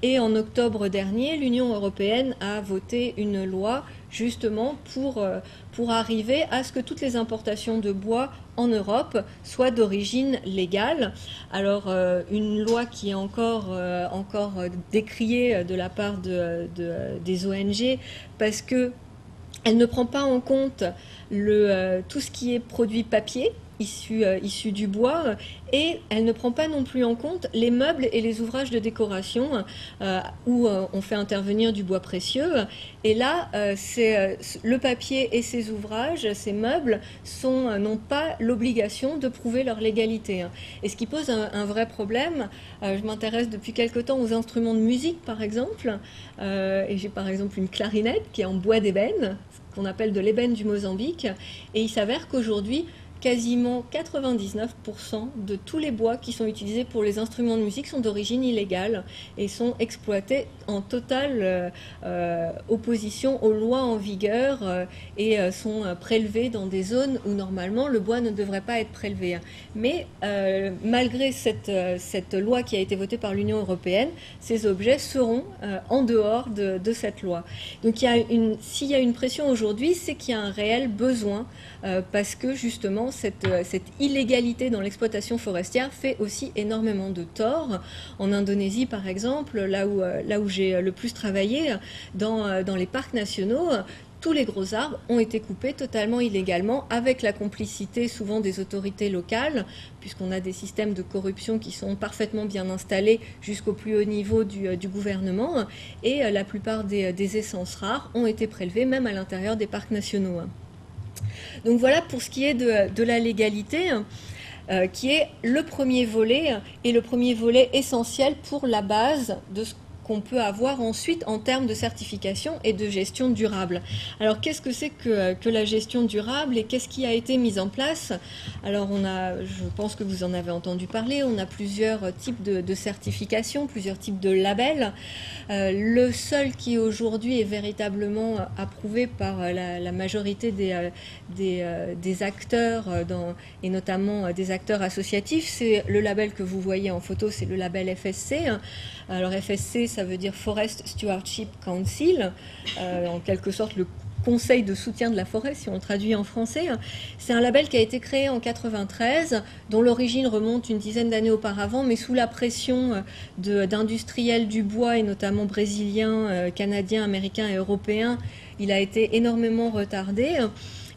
A: Et en octobre dernier, l'Union européenne a voté une loi justement pour arriver à ce que toutes les importations de bois en Europe soient d'origine légale. Alors une loi qui est encore décriée de la part des ONG parce que elle ne prend pas en compte tout ce qui est produit papier, issu du bois, et elle ne prend pas non plus en compte les meubles et les ouvrages de décoration où on fait intervenir du bois précieux. Et là, le papier et ces ouvrages, ces meubles, n'ont pas l'obligation de prouver leur légalité. Et ce qui pose un vrai problème. Je m'intéresse depuis quelque temps aux instruments de musique, par exemple, et j'ai par exemple une clarinette qui est en bois d'ébène, qu'on appelle de l'ébène du Mozambique, et il s'avère qu'aujourd'hui, quasiment 99% de tous les bois qui sont utilisés pour les instruments de musique sont d'origine illégale et sont exploités en totale opposition aux lois en vigueur et sont prélevés dans des zones où normalement le bois ne devrait pas être prélevé. Mais malgré cette loi qui a été votée par l'Union européenne, ces objets seront en dehors de cette loi. Donc s'il y a une pression aujourd'hui, c'est qu'il y a un réel besoin parce que justement cette illégalité dans l'exploitation forestière fait aussi énormément de tort. En Indonésie, par exemple, là où j'ai le plus travaillé, dans les parcs nationaux, tous les gros arbres ont été coupés totalement illégalement avec la complicité souvent des autorités locales, puisqu'on a des systèmes de corruption qui sont parfaitement bien installés jusqu'au plus haut niveau du gouvernement, et la plupart des essences rares ont été prélevées même à l'intérieur des parcs nationaux. Donc voilà pour ce qui est de la légalité, qui est le premier volet et le premier volet essentiel pour la base de ce qu'on peut avoir ensuite en termes de certification et de gestion durable. Alors qu'est-ce que c'est que la gestion durable et qu'est-ce qui a été mis en place? Alors je pense que vous en avez entendu parler, on a plusieurs types de certifications, plusieurs types de labels. Le seul qui aujourd'hui est véritablement approuvé par la majorité des acteurs et notamment des acteurs associatifs, c'est le label que vous voyez en photo, c'est le label FSC. Alors FSC, ça veut dire Forest Stewardship Council, en quelque sorte le Conseil de soutien de la forêt, si on le traduit en français. C'est un label qui a été créé en 1993, dont l'origine remonte une dizaine d'années auparavant, mais sous la pression d'industriels du bois, et notamment brésiliens, canadiens, américains et européens, il a été énormément retardé.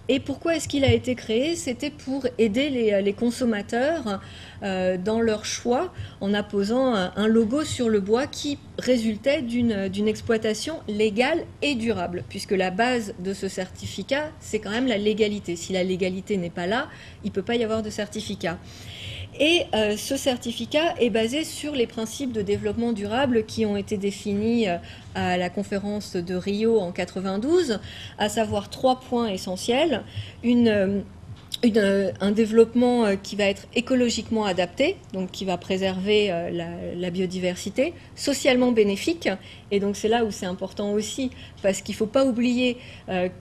A: Et pourquoi est-ce qu'il a été créé? C'était pour aider les consommateurs dans leur choix en apposant un logo sur le bois qui résultait d'une exploitation légale et durable, puisque la base de ce certificat, c'est quand même la légalité. Si la légalité n'est pas là, il ne peut pas y avoir de certificat. Et ce certificat est basé sur les principes de développement durable qui ont été définis à la conférence de Rio en 92, à savoir 3 points essentiels. Un développement qui va être écologiquement adapté, donc qui va préserver la biodiversité, socialement bénéfique, et donc c'est là où c'est important aussi, parce qu'il ne faut pas oublier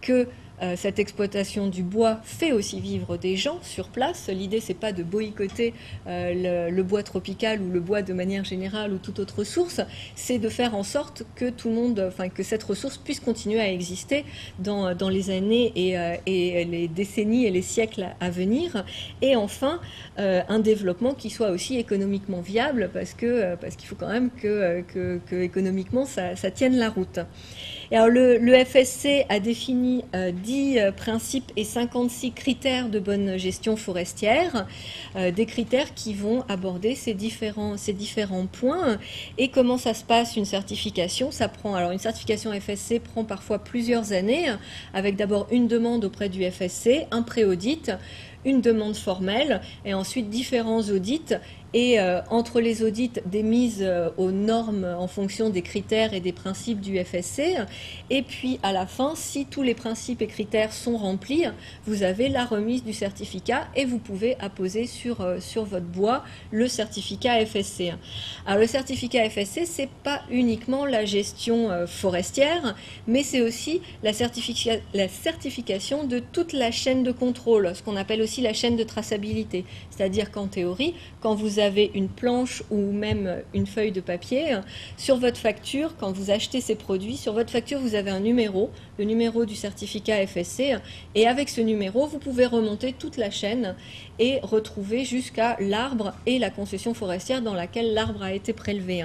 A: que cette exploitation du bois fait aussi vivre des gens sur place. L'idée, c'est pas de boycotter le bois tropical ou le bois de manière générale ou toute autre ressource, c'est de faire en sorte que tout le monde, que cette ressource puisse continuer à exister dans les années et les décennies et les siècles à venir. Et enfin, un développement qui soit aussi économiquement viable, parce qu'il faut quand même que économiquement ça tienne la route. Et alors le FSC a défini 10 principes et 56 critères de bonne gestion forestière, des critères qui vont aborder ces différents points. Et comment ça se passe une certification? Alors une certification FSC prend parfois plusieurs années, avec d'abord une demande auprès du FSC, un pré-audit, une demande formelle et ensuite différents audits. Et entre les audits, des mises aux normes en fonction des critères et des principes du FSC. Et puis à la fin, si tous les principes et critères sont remplis, vous avez la remise du certificat et vous pouvez apposer sur votre bois le certificat FSC. Alors le certificat FSC, c'est pas uniquement la gestion forestière, mais c'est aussi la certification de toute la chaîne de contrôle, ce qu'on appelle aussi la chaîne de traçabilité. C'est-à-dire qu'en théorie, quand vous avez une planche ou même une feuille de papier, sur votre facture, quand vous achetez ces produits, sur votre facture, vous avez un numéro, le numéro du certificat FSC, et avec ce numéro, vous pouvez remonter toute la chaîne et retrouver jusqu'à l'arbre et la concession forestière dans laquelle l'arbre a été prélevé.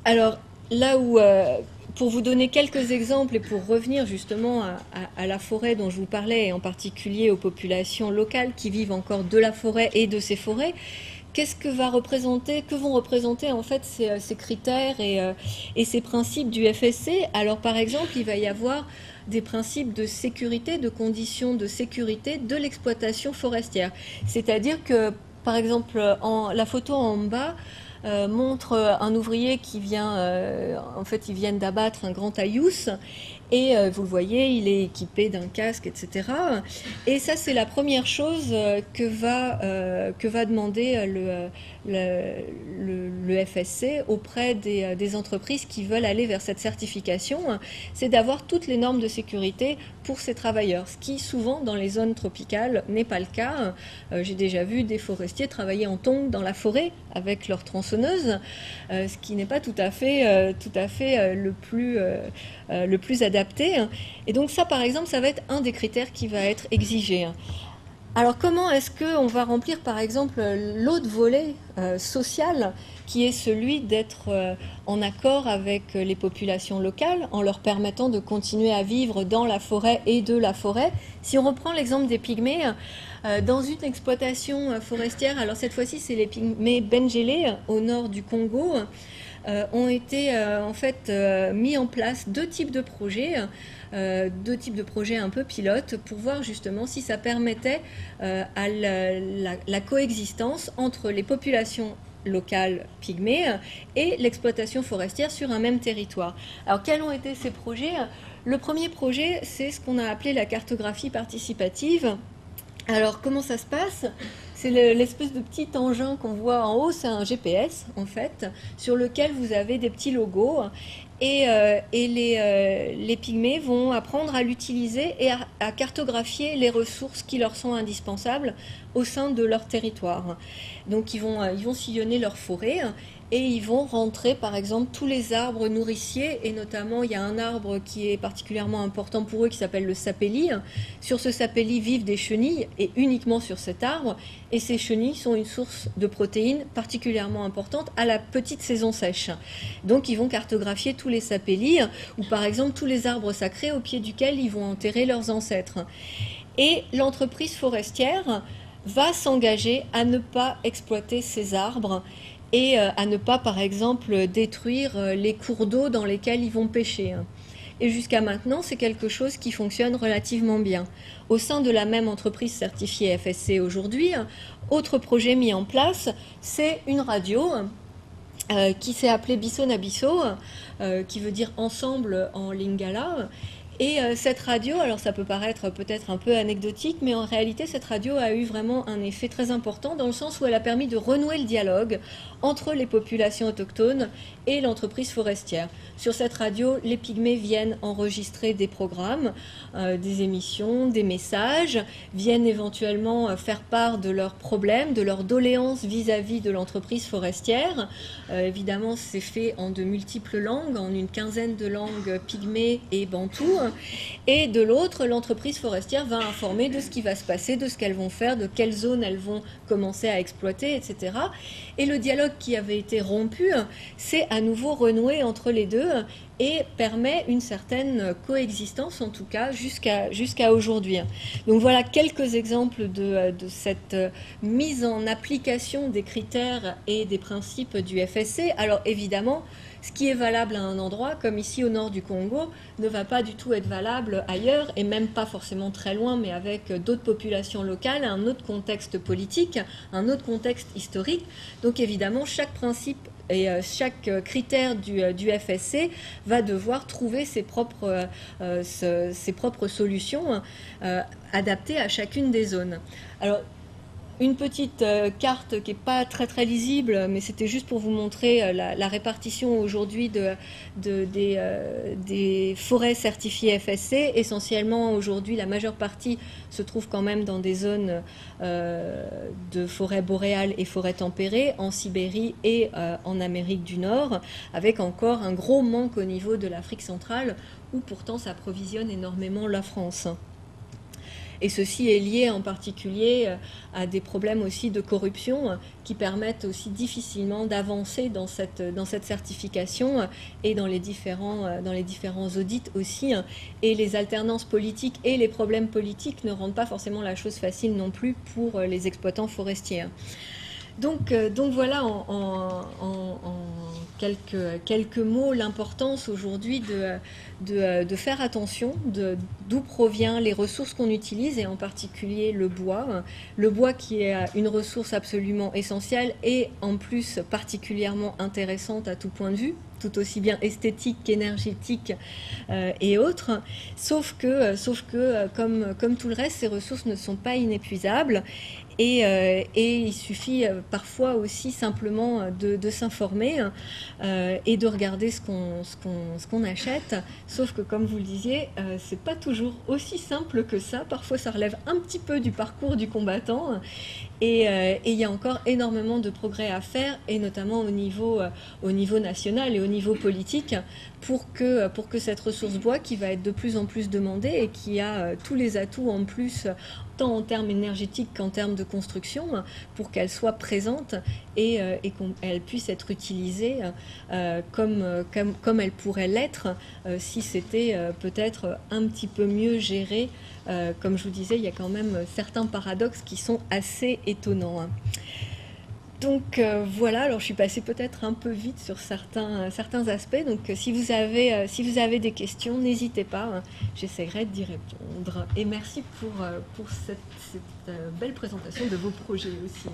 A: Alors, là où... pour vous donner quelques exemples et pour revenir justement à la forêt dont je vous parlais, et en particulier aux populations locales qui vivent encore de la forêt et de ces forêts, que vont représenter en fait ces critères et ces principes du FSC? Alors par exemple, il va y avoir des principes de sécurité, de conditions de sécurité de l'exploitation forestière. C'est-à-dire que, par exemple, la photo en bas montre un ouvrier qui vient, en fait, ils viennent d'abattre un grand taillus. Et vous le voyez, il est équipé d'un casque, etc. Et ça, c'est la première chose que va demander le FSC auprès des entreprises qui veulent aller vers cette certification. C'est d'avoir toutes les normes de sécurité pour ces travailleurs, ce qui souvent dans les zones tropicales n'est pas le cas. J'ai déjà vu des forestiers travailler en tongs dans la forêt avec leur tronçonneuse, ce qui n'est pas tout à fait le plus adapté. Et donc ça, par exemple, ça va être un des critères qui va être exigé. Alors comment est-ce qu'on va remplir, par exemple, l'autre volet social, qui est celui d'être en accord avec les populations locales, en leur permettant de continuer à vivre dans la forêt et de la forêt? Si on reprend l'exemple des pygmées, dans une exploitation forestière, alors cette fois-ci c'est les pygmées Bengélé au nord du Congo, ont été en fait mis en place deux types de projets un peu pilotes pour voir justement si ça permettait à la coexistence entre les populations locale pygmée et l'exploitation forestière sur un même territoire. Alors quels ont été ces projets? Le premier projet, c'est ce qu'on a appelé la cartographie participative. Alors comment ça se passe? C'est l'espèce de petit engin qu'on voit en haut, c'est un GPS en fait, sur lequel vous avez des petits logos et les pygmées vont apprendre à l'utiliser et à cartographier les ressources qui leur sont indispensables au sein de leur territoire. Donc ils vont sillonner leur forêt et ils vont rentrer par exemple tous les arbres nourriciers, et notamment il y a un arbre qui est particulièrement important pour eux qui s'appelle le sapelli. Sur ce sapelli vivent des chenilles et uniquement sur cet arbre, et ces chenilles sont une source de protéines particulièrement importante à la petite saison sèche. Donc ils vont cartographier tous les sapellis ou par exemple tous les arbres sacrés au pied duquel ils vont enterrer leurs ancêtres. Et l'entreprise forestière va s'engager à ne pas exploiter ces arbres et à ne pas, par exemple, détruire les cours d'eau dans lesquels ils vont pêcher. Et jusqu'à maintenant, c'est quelque chose qui fonctionne relativement bien. Au sein de la même entreprise certifiée FSC aujourd'hui, autre projet mis en place, c'est une radio qui s'est appelée Bisso na Bisso, qui veut dire ensemble en lingala. Et cette radio, alors ça peut paraître peut-être un peu anecdotique, mais en réalité cette radio a eu vraiment un effet très important dans le sens où elle a permis de renouer le dialogue entre les populations autochtones et l'entreprise forestière. Sur cette radio, les pygmées viennent enregistrer des programmes, des émissions, des messages, viennent éventuellement faire part de leurs problèmes, de leurs doléances vis-à-vis de l'entreprise forestière. Évidemment, c'est fait en de multiples langues, en une quinzaine de langues pygmées et bantou. Et de l'autre, l'entreprise forestière va informer de ce qui va se passer, de ce qu'elles vont faire, de quelles zones elles vont commencer à exploiter, etc. Et le dialogue qui avait été rompu, c'est à nouveau renoué entre les deux et permet une certaine coexistence, en tout cas, jusqu'à aujourd'hui. Donc voilà quelques exemples de cette mise en application des critères et des principes du FSC. Alors évidemment, ce qui est valable à un endroit, comme ici au nord du Congo, ne va pas du tout être valable ailleurs, et même pas forcément très loin, mais avec d'autres populations locales, un autre contexte politique, un autre contexte historique. Donc évidemment, chaque principe et chaque critère du FSC va devoir trouver ses propres solutions adaptées à chacune des zones. Alors, une petite carte qui n'est pas très très lisible, mais c'était juste pour vous montrer la répartition aujourd'hui des forêts certifiées FSC. Essentiellement, aujourd'hui, la majeure partie se trouve quand même dans des zones de forêts boréales et forêts tempérées, en Sibérie et en Amérique du Nord, avec encore un gros manque au niveau de l'Afrique centrale, où pourtant s'approvisionne énormément la France. Et ceci est lié en particulier à des problèmes aussi de corruption qui permettent aussi difficilement d'avancer dans cette certification et dans les différents audits aussi. Et les alternances politiques et les problèmes politiques ne rendent pas forcément la chose facile non plus pour les exploitants forestiers. Donc voilà en quelques mots l'importance aujourd'hui de faire attention d'où provient les ressources qu'on utilise, et en particulier le bois qui est une ressource absolument essentielle et en plus particulièrement intéressante à tout point de vue, tout aussi bien esthétique qu'énergétique et autres, sauf que comme tout le reste, ces ressources ne sont pas inépuisables. Et il suffit parfois aussi simplement de s'informer et de regarder ce qu'on achète. Sauf que, comme vous le disiez, c'est pas toujours aussi simple que ça. Parfois, ça relève un petit peu du parcours du combattant. Et il y a encore énormément de progrès à faire, et notamment au niveau national et au niveau politique, pour que cette ressource bois, qui va être de plus en plus demandée et qui a tous les atouts en plus, tant en termes énergétiques qu'en termes de construction, pour qu'elle soit présente et qu'elle puisse être utilisée comme elle pourrait l'être si c'était peut-être un petit peu mieux géré. Comme je vous disais, il y a quand même certains paradoxes qui sont assez étonnants. Donc voilà, alors je suis passée peut-être un peu vite sur certains aspects. Donc si vous avez des questions, n'hésitez pas, j'essaierai d'y répondre. Et merci pour cette belle présentation de vos projets aussi.